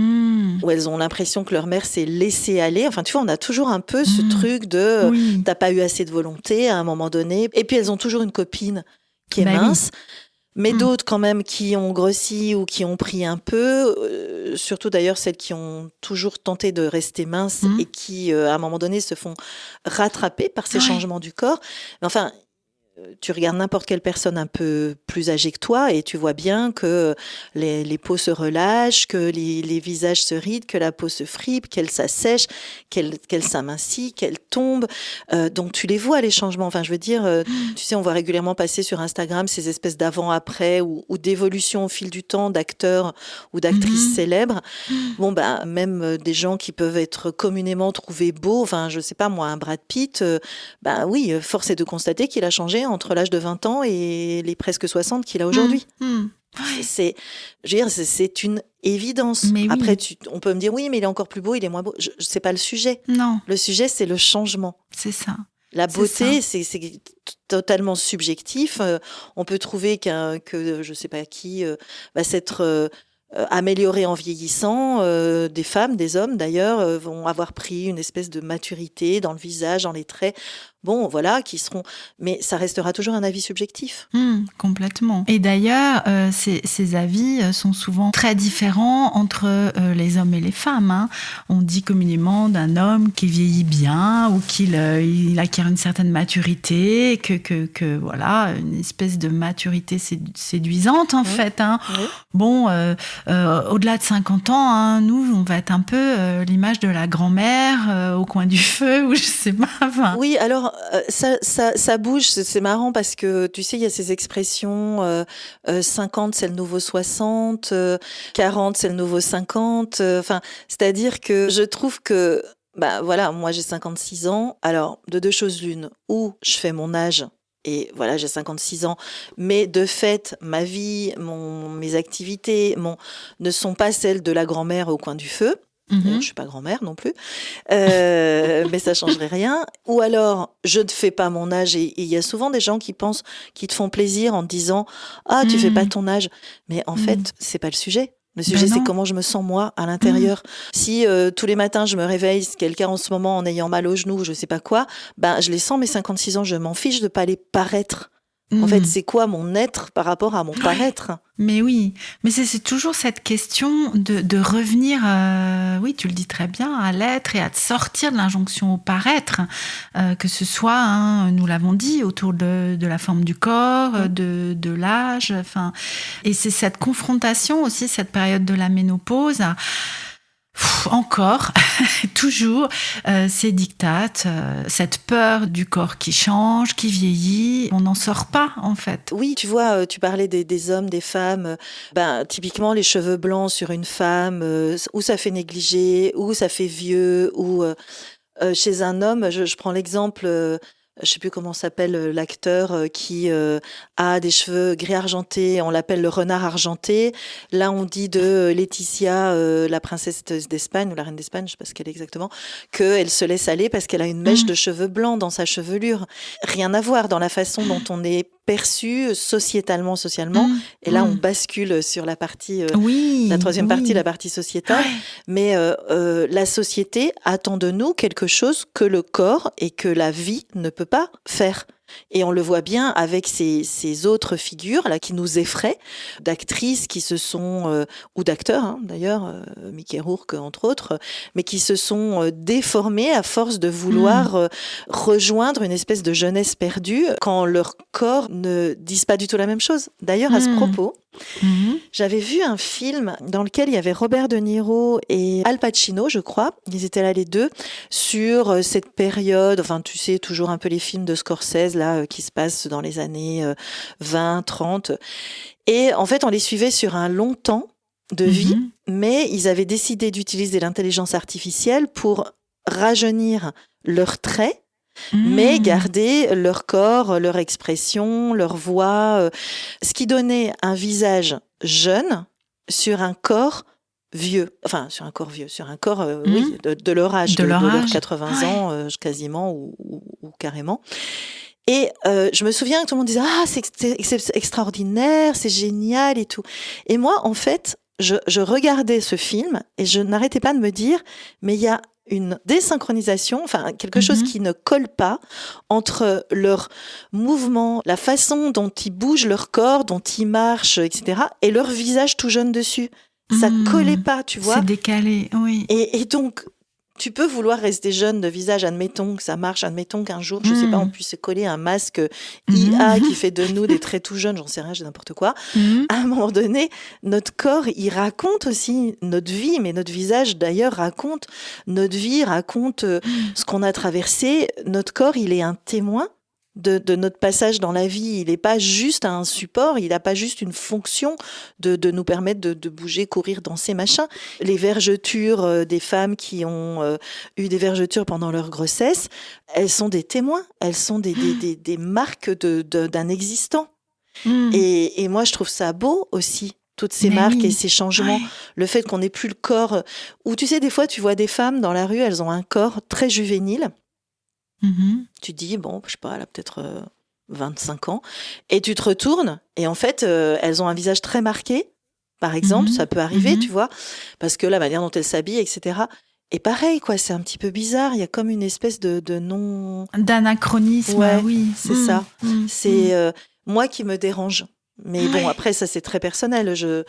où elles ont l'impression que leur mère s'est laissée aller. Enfin, tu vois, on a toujours un peu ce truc de « t'as pas eu assez de volonté à un moment donné », et puis elles ont toujours une copine qui est mince. Mais d'autres quand même qui ont grossi ou qui ont pris un peu, surtout d'ailleurs celles qui ont toujours tenté de rester minces et qui, à un moment donné, se font rattraper par ces changements du corps. Mais enfin, tu regardes n'importe quelle personne un peu plus âgée que toi et tu vois bien que les peaux se relâchent, que les visages se rident, que la peau se fripe, qu'elle s'assèche, qu'elle s'amincit, qu'elle tombe. Donc tu les vois, les changements. Enfin, je veux dire, tu sais, on voit régulièrement passer sur Instagram ces espèces d'avant-après ou d'évolution au fil du temps d'acteurs ou d'actrices célèbres. Bon, même des gens qui peuvent être communément trouvés beaux, enfin, je sais pas moi, un Brad Pitt, oui, force est de constater qu'il a changé entre l'âge de 20 ans et les presque 60 qu'il a aujourd'hui. C'est une évidence. Après, on peut me dire, oui, mais il est encore plus beau, il est moins beau. C'est pas le sujet. Non. Le sujet, c'est le changement. C'est ça. La beauté, c'est totalement subjectif. On peut trouver que je sais pas qui va s'être... amélioré en vieillissant, des femmes, des hommes d'ailleurs, vont avoir pris une espèce de maturité dans le visage, dans les traits. Bon, voilà, qui seront... Mais ça restera toujours un avis subjectif. Complètement. Et d'ailleurs, ces avis sont souvent très différents entre les hommes et les femmes. On dit communément d'un homme qui vieillit bien ou qu'il acquiert une certaine maturité, que voilà, une espèce de maturité séduisante en fait. Oui. Bon, au-delà de 50 ans, nous, on va être un peu l'image de la grand-mère au coin du feu ou je sais pas. Oui, alors Alors, ça bouge, c'est marrant parce que tu sais, il y a ces expressions 50, c'est le nouveau 60, 40, c'est le nouveau 50. Enfin, c'est-à-dire que je trouve que, bah voilà, moi j'ai 56 ans. Alors, de deux choses l'une, ou je fais mon âge. Et voilà, j'ai 56 ans, mais de fait, ma vie, mes activités ne sont pas celles de la grand-mère au coin du feu. D'ailleurs, je suis pas grand-mère non plus, mais ça changerait rien. Ou alors, je ne fais pas mon âge et il y a souvent des gens qui pensent, qui te font plaisir en te disant, ah, tu fais pas ton âge. Mais en fait, c'est pas le sujet. Le sujet, c'est comment je me sens moi à l'intérieur. Si tous les matins je me réveille, quelqu'un en ce moment en ayant mal au genou, je sais pas quoi, ben je les sens mes 56 ans, je m'en fiche de pas les paraître. En fait, c'est quoi mon être par rapport à mon paraître? Mais oui, mais c'est toujours cette question de revenir, oui, tu le dis très bien, à l'être et à te sortir de l'injonction au paraître, que ce soit, hein, nous l'avons dit, autour de la forme du corps, de l'âge, enfin, et c'est cette confrontation aussi, cette période de la ménopause. Encore, toujours, ces dictates, cette peur du corps qui change, qui vieillit, on n'en sort pas en fait. Oui, tu vois, tu parlais des hommes, des femmes, ben, typiquement les cheveux blancs sur une femme, ou ça fait négligé, ou ça fait vieux, ou chez un homme, je prends l'exemple, je sais plus comment s'appelle l'acteur qui a des cheveux gris argentés, on l'appelle le renard argenté. Là, on dit de Laetitia, la princesse d'Espagne ou la reine d'Espagne, je sais pas ce qu'elle est exactement, qu'elle se laisse aller parce qu'elle a une mèche de cheveux blancs dans sa chevelure. Rien à voir dans la façon dont on est perçu socialement. Et là, on bascule sur la partie, la troisième partie, la partie sociétale. Mais la société attend de nous quelque chose que le corps et que la vie ne peut pas faire. Et on le voit bien avec ces autres figures là qui nous effraient, d'actrices qui se sont, ou d'acteurs hein, d'ailleurs, Mickey Rourke entre autres, mais qui se sont déformés à force de vouloir rejoindre une espèce de jeunesse perdue quand leur corps ne disent pas du tout la même chose. D'ailleurs, à ce propos, j'avais vu un film dans lequel il y avait Robert De Niro et Al Pacino, je crois. Ils étaient là les deux sur cette période, enfin tu sais, toujours un peu les films de Scorsese là qui se passent dans les années 20, 30. Et en fait, on les suivait sur un long temps de vie, mais ils avaient décidé d'utiliser l'intelligence artificielle pour rajeunir leurs traits, mais garder leur corps, leur expression, leur voix, ce qui donnait un visage jeune sur un corps vieux, enfin sur un corps oui, de leur âge, de leurs 80 ans quasiment ou carrément. Et je me souviens que tout le monde disait « Ah, c'est extraordinaire, c'est génial et tout ». Et moi, en fait, je regardais ce film et je n'arrêtais pas de me dire « Mais il y a une désynchronisation, enfin quelque chose qui ne colle pas entre leurs mouvements, la façon dont ils bougent leur corps, dont ils marchent, etc. et leur visage tout jeune dessus. Ça collait pas, tu vois. C'est décalé, oui. Et donc, tu peux vouloir rester jeune de visage, admettons que ça marche, admettons qu'un jour, je sais pas, on puisse coller un masque IA qui fait de nous des traits tout jeunes, j'en sais rien, j'ai n'importe quoi. À un moment donné, notre corps, il raconte aussi notre vie, mais notre visage d'ailleurs raconte notre vie, raconte ce qu'on a traversé. Notre corps, il est un témoin de notre passage dans la vie. Il n'est pas juste un support, il n'a pas juste une fonction de nous permettre de bouger, courir, danser, machin. Les vergetures des femmes qui ont eu des vergetures pendant leur grossesse, elles sont des témoins, elles sont des marques d'un existant. Et moi, je trouve ça beau aussi, toutes ces marques et ces changements. Le fait qu'on n'ait plus le corps... Ou tu sais, des fois, tu vois des femmes dans la rue, elles ont un corps très juvénile. Tu dis, bon, je sais pas, elle a peut-être 25 ans. Et tu te retournes, et en fait, elles ont un visage très marqué, par exemple, ça peut arriver, tu vois, parce que la manière dont elles s'habillent, etc. Et pareil, quoi, c'est un petit peu bizarre, il y a comme une espèce de non... D'anachronisme, oui. C'est ça. C'est moi qui me dérange. Mais bon, après, ça, c'est très personnel. Je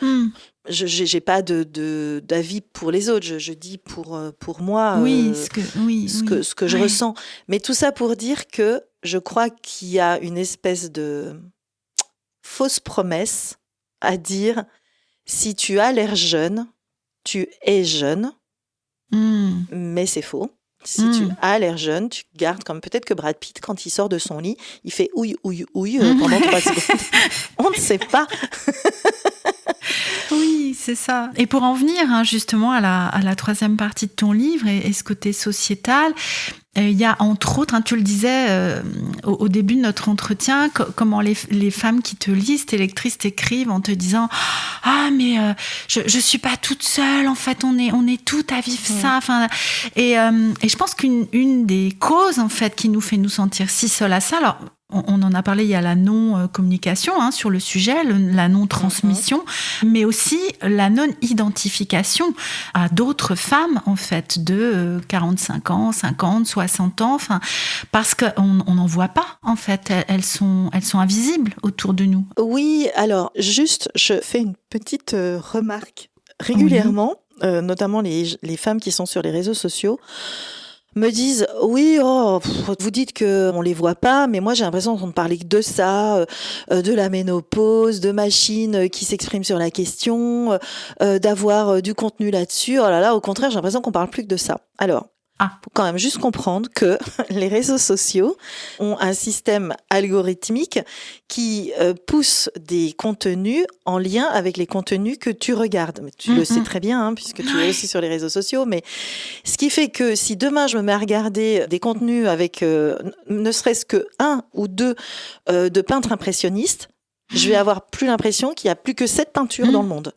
j'ai pas d'avis pour les autres. Je dis pour moi ce que je ressens. Mais tout ça pour dire que je crois qu'il y a une espèce de fausse promesse à dire si tu as l'air jeune, tu es jeune. Mais c'est faux. Si tu as l'air jeune, tu gardes comme peut-être que Brad Pitt, quand il sort de son lit, il fait ouille, ouille, ouille pendant 3 secondes. On ne sait pas. Oui, c'est ça. Et pour en venir justement à la troisième partie de ton livre et ce côté sociétal, il y a entre autres, tu le disais au début de notre entretien, comment les femmes qui te lisent, tes lectrices t'écrivent en te disant « Ah, mais je suis pas toute seule, en fait, on est toutes à vivre ça. » Et je pense qu'une des causes, en fait, qui nous fait nous sentir si seules à ça, alors on en a parlé, il y a la non-communication sur le sujet, la non-transmission, mais aussi la non-identification à d'autres femmes, en fait, de 45 ans, 50, 60 ans, parce qu'on n'en voit pas, en fait. Elles sont invisibles autour de nous. Oui, alors, juste, je fais une petite remarque. Régulièrement, notamment les femmes qui sont sur les réseaux sociaux, me disent oui, vous dites qu'on les voit pas, mais moi j'ai l'impression qu'on ne parlait que de ça, de la ménopause, de machines qui s'expriment sur la question, d'avoir du contenu là-dessus. Oh là là, au contraire, j'ai l'impression qu'on parle plus que de ça. Alors, faut quand même juste comprendre que les réseaux sociaux ont un système algorithmique qui pousse des contenus en lien avec les contenus que tu regardes. Mais tu le sais très bien, puisque tu es aussi sur les réseaux sociaux. Mais ce qui fait que si demain je me mets à regarder des contenus avec ne serait-ce que 1 ou 2 de peintres impressionnistes, je vais avoir plus l'impression qu'il y a plus que 7 peintures dans le monde.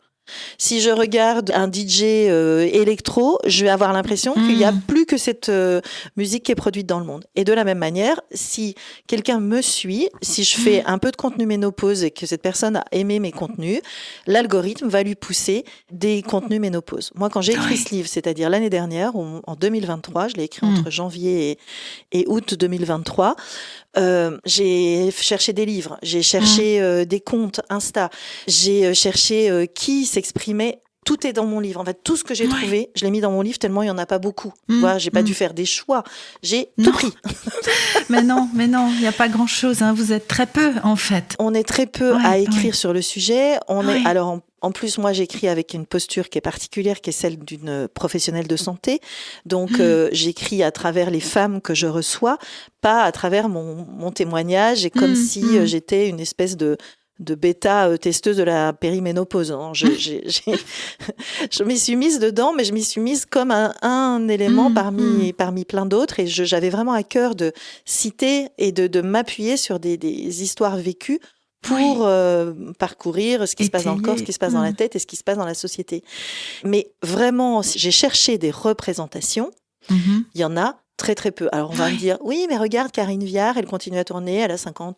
Si je regarde un DJ électro, je vais avoir l'impression qu'il n'y a plus que cette musique qui est produite dans le monde. Et de la même manière, si quelqu'un me suit, si je fais un peu de contenu ménopause et que cette personne a aimé mes contenus, l'algorithme va lui pousser des contenus ménopause. Moi, quand j'ai écrit ce livre, c'est-à-dire l'année dernière, en 2023, je l'ai écrit entre janvier et août 2023, j'ai cherché des livres, j'ai cherché des comptes Insta, j'ai cherché qui s'exprimait. Tout est dans mon livre. En fait, tout ce que j'ai trouvé, je l'ai mis dans mon livre tellement il n'y en a pas beaucoup. Voilà, j'ai pas dû faire des choix. J'ai tout pris. Mais non, il n'y a pas grand-chose. Vous êtes très peu, en fait. On est très peu à écrire sur le sujet. Alors, en plus, moi, j'écris avec une posture qui est particulière, qui est celle d'une professionnelle de santé. Donc, j'écris à travers les femmes que je reçois, pas à travers mon témoignage, et comme si j'étais une espèce de bêta testeuse de la périménopause. Je m'y suis mise dedans, mais je m'y suis mise comme un élément parmi plein d'autres, et j'avais vraiment à cœur de citer et de m'appuyer sur des histoires vécues pour parcourir ce qui se passe dans le corps, ce qui se passe dans la tête et ce qui se passe dans la société. Mais vraiment, j'ai cherché des représentations, il y en a très très peu. Alors on va me dire, oui mais regarde Karine Viard, elle continue à tourner, elle a 5 ans.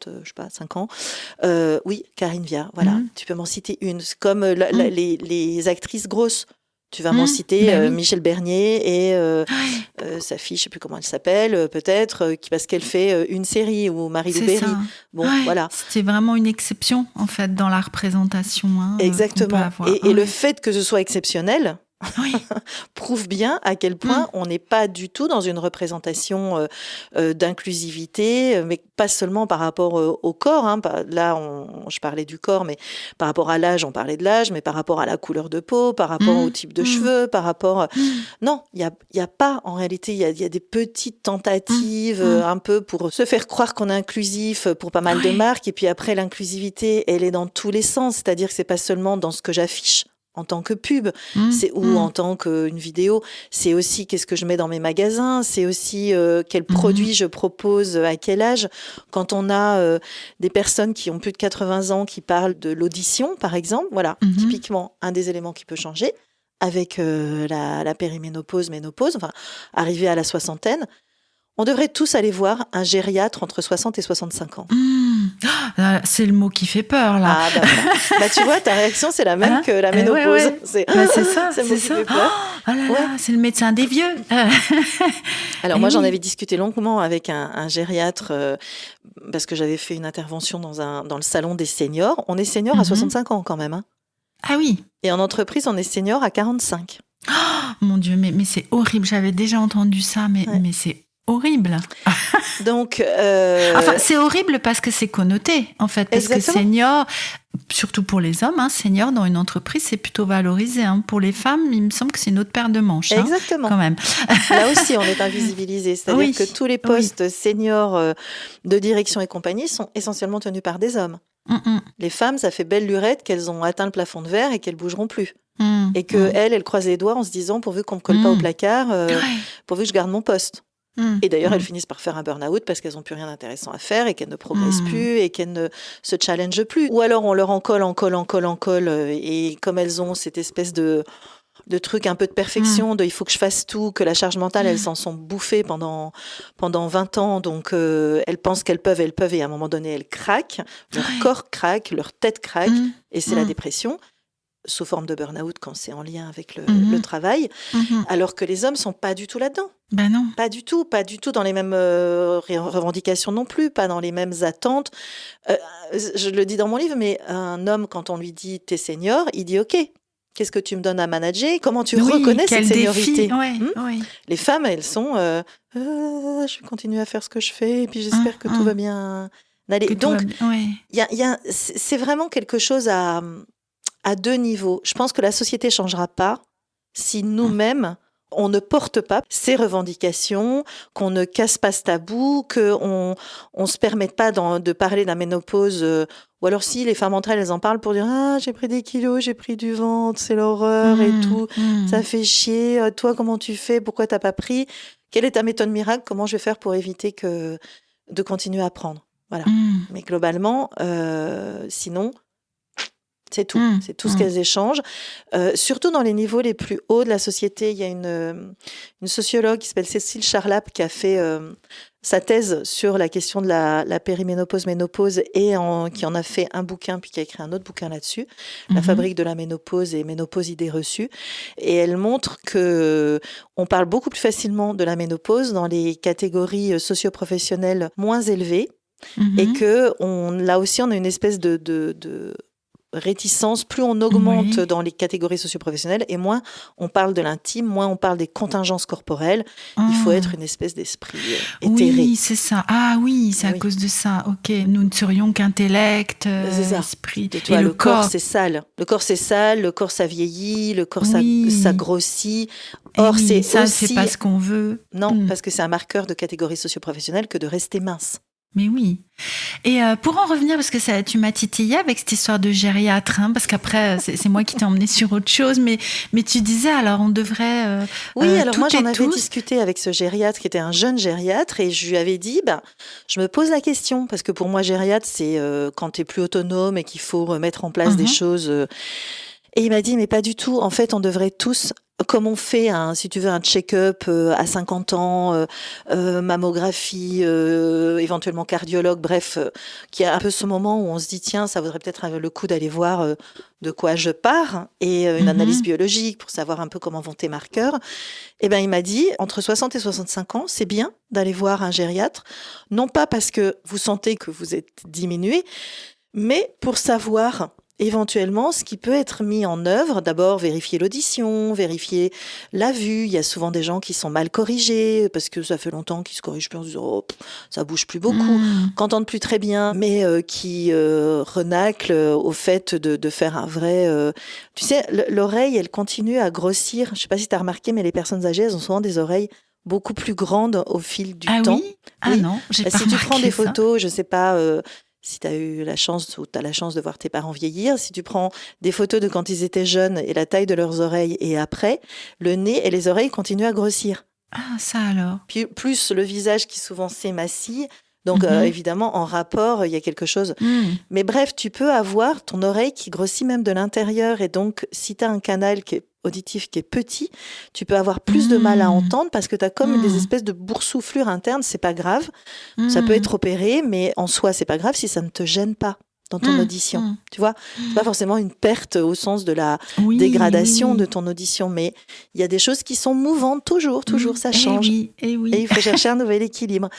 Oui, Karine Viard, voilà, tu peux m'en citer une. C'est comme les actrices grosses. Tu vas m'en citer Michel Bernier et sa fille, je ne sais plus comment elle s'appelle, peut-être, parce qu'elle fait une série, ou Marie de Berry. Bon, voilà. C'était vraiment une exception, en fait, dans la représentation. Exactement. Et le fait que ce soit exceptionnel prouve bien à quel point on n'est pas du tout dans une représentation d'inclusivité, mais pas seulement par rapport au corps. Là, je parlais du corps, mais par rapport à l'âge, on parlait de l'âge, mais par rapport à la couleur de peau, par rapport au type de cheveux, par rapport... Non, il y a pas, en réalité, il y a des petites tentatives un peu pour se faire croire qu'on est inclusif pour pas mal de marques, et puis après, l'inclusivité, elle est dans tous les sens, c'est-à-dire que c'est pas seulement dans ce que j'affiche en tant que pub, ou en tant qu'une vidéo, c'est aussi qu'est-ce que je mets dans mes magasins, c'est aussi quels produits je propose, à quel âge. Quand on a des personnes qui ont plus de 80 ans qui parlent de l'audition, par exemple, voilà, typiquement un des éléments qui peut changer avec la périménopause, ménopause, enfin, arriver à la soixantaine, on devrait tous aller voir un gériatre entre 60 et 65 ans. C'est le mot qui fait peur, là. Ah, bah, tu vois, ta réaction, c'est la même que la ménopause. C'est ça, c'est ça. Oh là là, c'est le médecin des vieux. Alors, moi, j'en avais discuté longuement avec un gériatre, parce que j'avais fait une intervention dans le salon des seniors. On est senior à 65 ans, quand même. Ah oui. Et en entreprise, on est senior à 45. Oh, mon Dieu, mais c'est horrible. J'avais déjà entendu ça, mais c'est horrible. Donc, Enfin, c'est horrible parce que c'est connoté, en fait. Parce Exactement. que senior, surtout pour les hommes, senior dans une entreprise, c'est plutôt valorisé. Pour les femmes, il me semble que c'est une autre paire de manches. Exactement. Quand même. Là aussi, on est invisibilisé. C'est-à-dire Oui, que tous les postes seniors de direction et compagnie sont essentiellement tenus par des hommes. Les femmes, ça fait belle lurette qu'elles ont atteint le plafond de verre et qu'elles bougeront plus. Et qu'elles croisent les doigts en se disant pourvu qu'on me colle pas au placard, pourvu que je garde mon poste. Et d'ailleurs, elles finissent par faire un burn-out parce qu'elles n'ont plus rien d'intéressant à faire et qu'elles ne progressent plus et qu'elles ne se challengent plus. Ou alors, on leur en colle. Et comme elles ont cette espèce de truc un peu de perfection, il faut que je fasse tout, que la charge mentale, elles s'en sont bouffées pendant 20 ans. Donc, elles pensent qu'elles peuvent, et à un moment donné, elles craquent. Leur corps craque, leur tête craque. Et c'est la dépression, sous forme de burn-out quand c'est en lien avec le travail. Alors que les hommes sont pas du tout là-dedans. Ben non. Pas du tout dans les mêmes revendications non plus, pas dans les mêmes attentes. Je le dis dans mon livre, mais un homme, quand on lui dit « t'es senior », il dit « ok ». Qu'est-ce que tu me donnes à manager? Comment tu reconnais cette seniorité? Les femmes, elles sont je vais continuer à faire ce que je fais et puis j'espère que tout va bien aller. Donc, c'est vraiment quelque chose à deux niveaux. Je pense que la société changera pas si nous-mêmes, on ne porte pas ces revendications, qu'on ne casse pas ce tabou, qu'on ne se permette pas de parler de la ménopause. Ou alors si les femmes entre elles, elles en parlent pour dire « Ah, j'ai pris des kilos, j'ai pris du ventre, c'est l'horreur et tout. Ça fait chier. Toi, comment tu fais? Pourquoi t'as pas pris? Quelle est ta méthode miracle? Comment je vais faire pour éviter de continuer à prendre ?» Voilà. Mais globalement, sinon... C'est tout. C'est tout ce qu'elles échangent. Surtout dans les niveaux les plus hauts de la société. Il y a une sociologue qui s'appelle Cécile Charlap qui a fait sa thèse sur la question de la périménopause, ménopause et qui en a fait un bouquin puis qui a écrit un autre bouquin là-dessus, La fabrique de la ménopause et Ménopause, idées reçues. Et elle montre que on parle beaucoup plus facilement de la ménopause dans les catégories socio-professionnelles moins élevées et que là aussi on a une espèce de réticence, plus on augmente dans les catégories socio-professionnelles et moins on parle de l'intime, moins on parle des contingences corporelles. Il faut être une espèce d'esprit éthéré. Oui, c'est ça. Ah oui, c'est à cause de ça. Ok, nous ne serions qu'intellect, esprit. Et le corps, c'est sale. Le corps, c'est sale. Le corps, ça vieillit. Le corps, ça grossit. Or, c'est pas ce qu'on veut. Non, parce que c'est un marqueur de catégorie socio-professionnelle que de rester mince. Mais oui. Et pour en revenir, parce que tu m'as titillé avec cette histoire de gériatre, parce qu'après, c'est moi qui t'ai emmené sur autre chose, mais tu disais, alors on devrait... oui, alors moi j'en avais discuté avec ce gériatre qui était un jeune gériatre et je lui avais dit, je me pose la question, parce que pour moi gériatre, c'est quand tu es plus autonome et qu'il faut mettre en place des choses... Et il m'a dit, mais pas du tout, en fait on devrait tous... Comme on fait, si tu veux, un check-up à 50 ans, mammographie, éventuellement cardiologue, bref, qu'il y a un peu ce moment où on se dit, tiens, ça vaudrait peut-être le coup d'aller voir de quoi je pars, et une analyse biologique pour savoir un peu comment vont tes marqueurs. Eh ben, il m'a dit, entre 60 et 65 ans, c'est bien d'aller voir un gériatre, non pas parce que vous sentez que vous êtes diminué, mais pour savoir... éventuellement, ce qui peut être mis en œuvre, d'abord vérifier l'audition, vérifier la vue. Il y a souvent des gens qui sont mal corrigés parce que ça fait longtemps qu'ils se corrigent plus en se disant ça bouge plus beaucoup, qu'entendent plus très bien, mais qui renaclent au fait de faire un vrai... Tu sais, l'oreille, elle continue à grossir. Je sais pas si tu as remarqué, mais les personnes âgées, elles ont souvent des oreilles beaucoup plus grandes au fil du temps. Ah oui. Non, j'ai pas remarqué. Si tu prends des photos, je sais pas... si tu as eu la chance ou tu as la chance de voir tes parents vieillir, si tu prends des photos de quand ils étaient jeunes et la taille de leurs oreilles et après, le nez et les oreilles continuent à grossir. Ah, ça alors. Puis, plus le visage qui souvent s'émacie. Donc, évidemment, en rapport, il y a quelque chose. Mais bref, tu peux avoir ton oreille qui grossit même de l'intérieur. Et donc, si tu as un canal auditif qui est petit, tu peux avoir plus de mal à entendre parce que tu as comme des espèces de boursouflures internes. C'est pas grave. Ça peut être opéré, mais en soi, c'est pas grave si ça ne te gêne pas. dans ton audition. Tu vois, c'est pas forcément une perte au sens de la dégradation de ton audition, mais il y a des choses qui sont mouvantes toujours, ça change. Et il faut chercher un nouvel équilibre.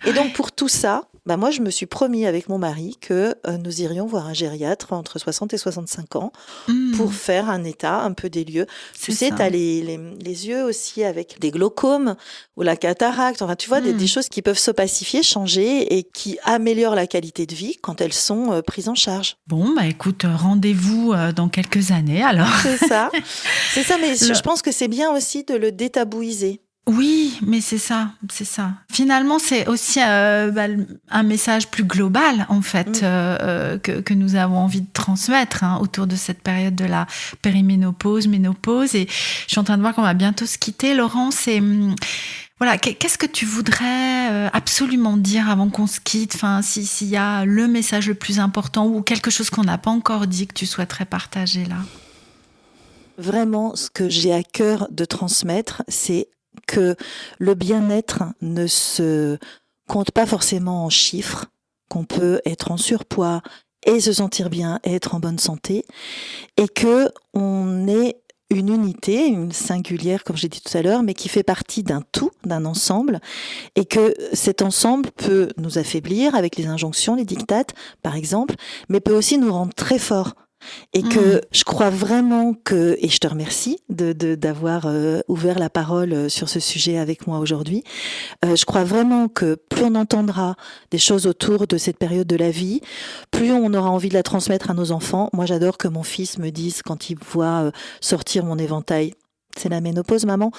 Et donc, pour tout ça, moi, je me suis promis avec mon mari que nous irions voir un gériatre entre 60 et 65 ans pour faire un état un peu des lieux. Tu sais, tu as les yeux aussi avec des glaucomes ou la cataracte. Enfin, tu vois, des choses qui peuvent s'opacifier, changer et qui améliorent la qualité de vie quand elles sont prises en charge. Bon, écoute, rendez-vous dans quelques années alors. C'est ça, mais je pense que c'est bien aussi de le détabouiser. Oui, mais c'est ça. Finalement, c'est aussi un message plus global, en fait, que nous avons envie de transmettre autour de cette période de la périménopause, ménopause. Et je suis en train de voir qu'on va bientôt se quitter, Laurence. Et voilà, qu'est-ce que tu voudrais absolument dire avant qu'on se quitte ? Enfin, s'il y a le message le plus important ou quelque chose qu'on n'a pas encore dit que tu souhaiterais partager là. Vraiment, ce que j'ai à cœur de transmettre, c'est que le bien-être ne se compte pas forcément en chiffres, qu'on peut être en surpoids et se sentir bien et être en bonne santé, et que on est une unité, une singulière, comme j'ai dit tout à l'heure, mais qui fait partie d'un tout, d'un ensemble, et que cet ensemble peut nous affaiblir avec les injonctions, les dictates, par exemple, mais peut aussi nous rendre très forts. Et que je crois vraiment que, et je te remercie d'avoir ouvert la parole sur ce sujet avec moi aujourd'hui, je crois vraiment que plus on entendra des choses autour de cette période de la vie, plus on aura envie de la transmettre à nos enfants. Moi, j'adore que mon fils me dise quand il voit sortir mon éventail: c'est la ménopause, maman,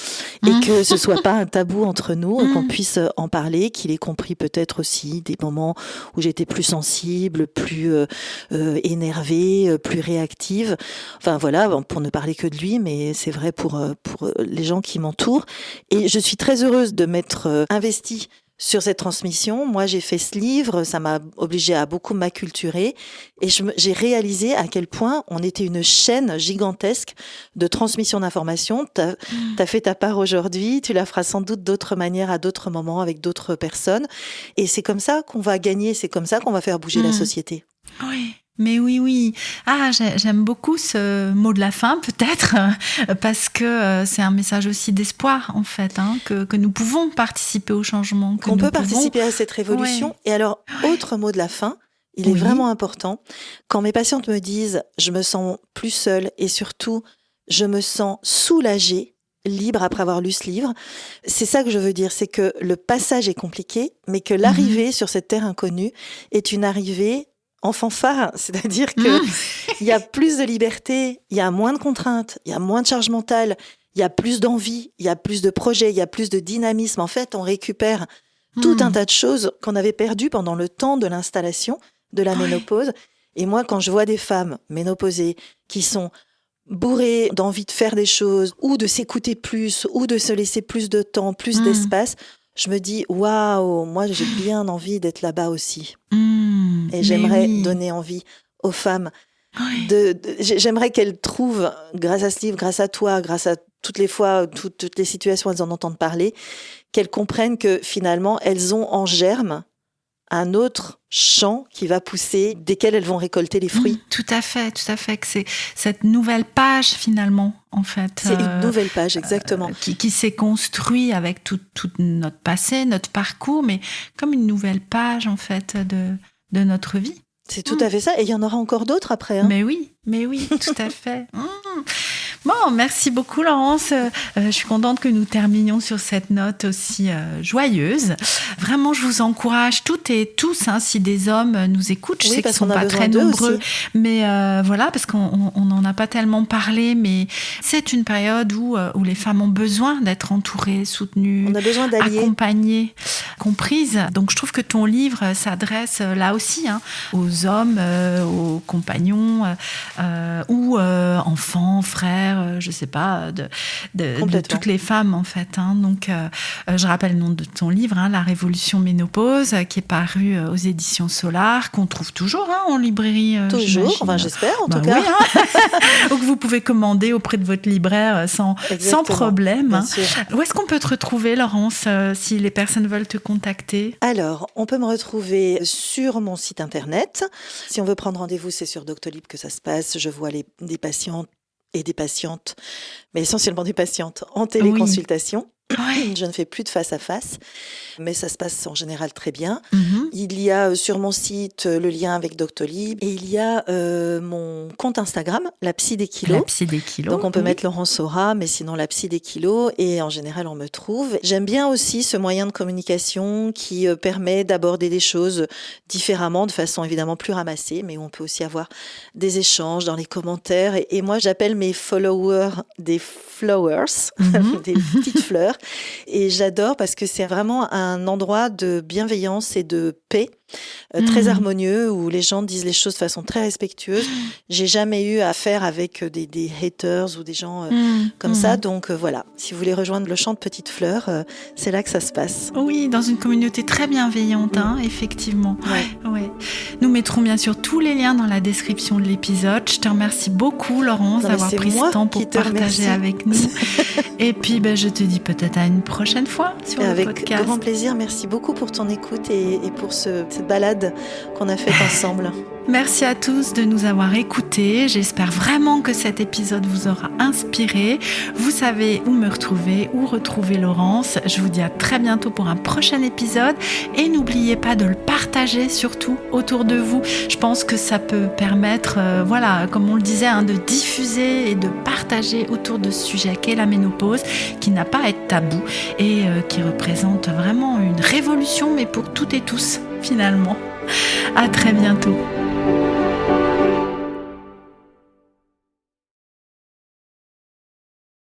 et que ce soit pas un tabou entre nous, qu'on puisse en parler, qu'il ait compris peut-être aussi des moments où j'étais plus sensible, plus énervée, plus réactive. Enfin voilà, pour ne parler que de lui, mais c'est vrai pour les gens qui m'entourent. Et je suis très heureuse de m'être investie sur cette transmission. Moi, j'ai fait ce livre, ça m'a obligée à beaucoup m'acculturer et j'ai réalisé à quel point on était une chaîne gigantesque de transmission d'informations. T'as fait ta part aujourd'hui, tu la feras sans doute d'autres manières à d'autres moments avec d'autres personnes. Et c'est comme ça qu'on va gagner, c'est comme ça qu'on va faire bouger la société. Oui. Mais oui. Ah, j'aime beaucoup ce mot de la fin, peut-être, parce que c'est un message aussi d'espoir, en fait, que nous pouvons participer au changement. Qu'on peut participer à cette révolution. Ouais. Et alors, autre mot de la fin, il est vraiment important. Quand mes patientes me disent « je me sens plus seule » et surtout « je me sens soulagée », libre après avoir lu ce livre, c'est ça que je veux dire, c'est que le passage est compliqué, mais que l'arrivée sur cette terre inconnue est une arrivée en fanfare, c'est-à-dire que il y a plus de liberté, il y a moins de contraintes, il y a moins de charge mentale, il y a plus d'envie, il y a plus de projets, il y a plus de dynamisme. En fait, on récupère tout un tas de choses qu'on avait perdues pendant le temps de l'installation de la ménopause. Et moi, quand je vois des femmes ménopausées qui sont bourrées d'envie de faire des choses, ou de s'écouter plus, ou de se laisser plus de temps, plus d'espace, je me dis, waouh, moi j'ai bien envie d'être là-bas aussi. Et j'aimerais donner envie aux femmes. J'aimerais qu'elles trouvent, grâce à ce livre, grâce à toi, grâce à toutes les fois, toutes les situations où elles en entendent parler, qu'elles comprennent que finalement, elles ont en germe un autre champ qui va pousser, desquels elles vont récolter les fruits. Tout à fait, que c'est cette nouvelle page finalement, en fait. C'est une nouvelle page, exactement. Qui s'est construite avec tout notre passé, notre parcours, mais comme une nouvelle page, en fait, de notre vie. C'est tout à fait ça, et il y en aura encore d'autres après. Mais oui, tout à fait. Bon, merci beaucoup Laurence. Je suis contente que nous terminions sur cette note aussi joyeuse. Vraiment, je vous encourage toutes et tous, si des hommes nous écoutent. Je sais qu'ils ne sont pas très nombreux, mais voilà, parce qu'on n'en a pas tellement parlé, mais c'est une période où les femmes ont besoin d'être entourées, soutenues, on a besoin d'alliés, accompagnées, comprises. Donc, je trouve que ton livre s'adresse là aussi aux hommes, aux compagnons ou enfants, frères, univers, je sais pas, de toutes les femmes en fait. Hein. Donc, je rappelle le nom de ton livre, hein, La Révolution Ménopause, qui est paru aux éditions Solar, qu'on trouve toujours en librairie. Toujours, enfin j'espère en tout cas. Oui, hein. Donc vous pouvez commander auprès de votre libraire sans problème. Hein. Où est-ce qu'on peut te retrouver, Laurence, si les personnes veulent te contacter? Alors, on peut me retrouver sur mon site internet. Si on veut prendre rendez-vous, c'est sur Doctolib que ça se passe. Je vois des patients et des patientes, mais essentiellement des patientes en téléconsultation. Oui. Je ne fais plus de face à face, mais ça se passe en général très bien. Il y a sur mon site le lien avec Doctolib et il y a mon compte Instagram, la Psy des kilos. La Psy des kilos. Donc on peut mettre Laurence Sora, mais sinon la Psy des kilos et en général on me trouve. J'aime bien aussi ce moyen de communication qui permet d'aborder des choses différemment, de façon évidemment plus ramassée, mais on peut aussi avoir des échanges dans les commentaires. Et moi j'appelle mes followers des flowers, des petites fleurs. Et j'adore parce que c'est vraiment un endroit de bienveillance et de paix très harmonieux où les gens disent les choses de façon très respectueuse. J'ai jamais eu affaire avec des haters ou des gens comme ça. Donc voilà, si vous voulez rejoindre le champ de petites fleurs, c'est là que ça se passe. Oui, dans une communauté très bienveillante, effectivement. Ouais. Nous mettrons bien sûr tous les liens dans la description de l'épisode. Je te remercie beaucoup, Laurence, d'avoir pris ce temps pour partager avec nous. Et puis, je te dis peut-être à une prochaine fois sur le podcast. Avec grand plaisir. Merci beaucoup pour ton écoute et pour cette balade qu'on a faite ensemble. Merci à tous de nous avoir écoutés. J'espère vraiment que cet épisode vous aura inspiré. Vous savez où me retrouver, où retrouver Laurence. Je vous dis à très bientôt pour un prochain épisode. Et n'oubliez pas de le partager surtout autour de vous. Je pense que ça peut permettre, comme on le disait, de diffuser et de partager autour de ce sujet qu'est la ménopause, qui n'a pas à être tabou et qui représente vraiment une révolution, mais pour toutes et tous, finalement. À très bientôt.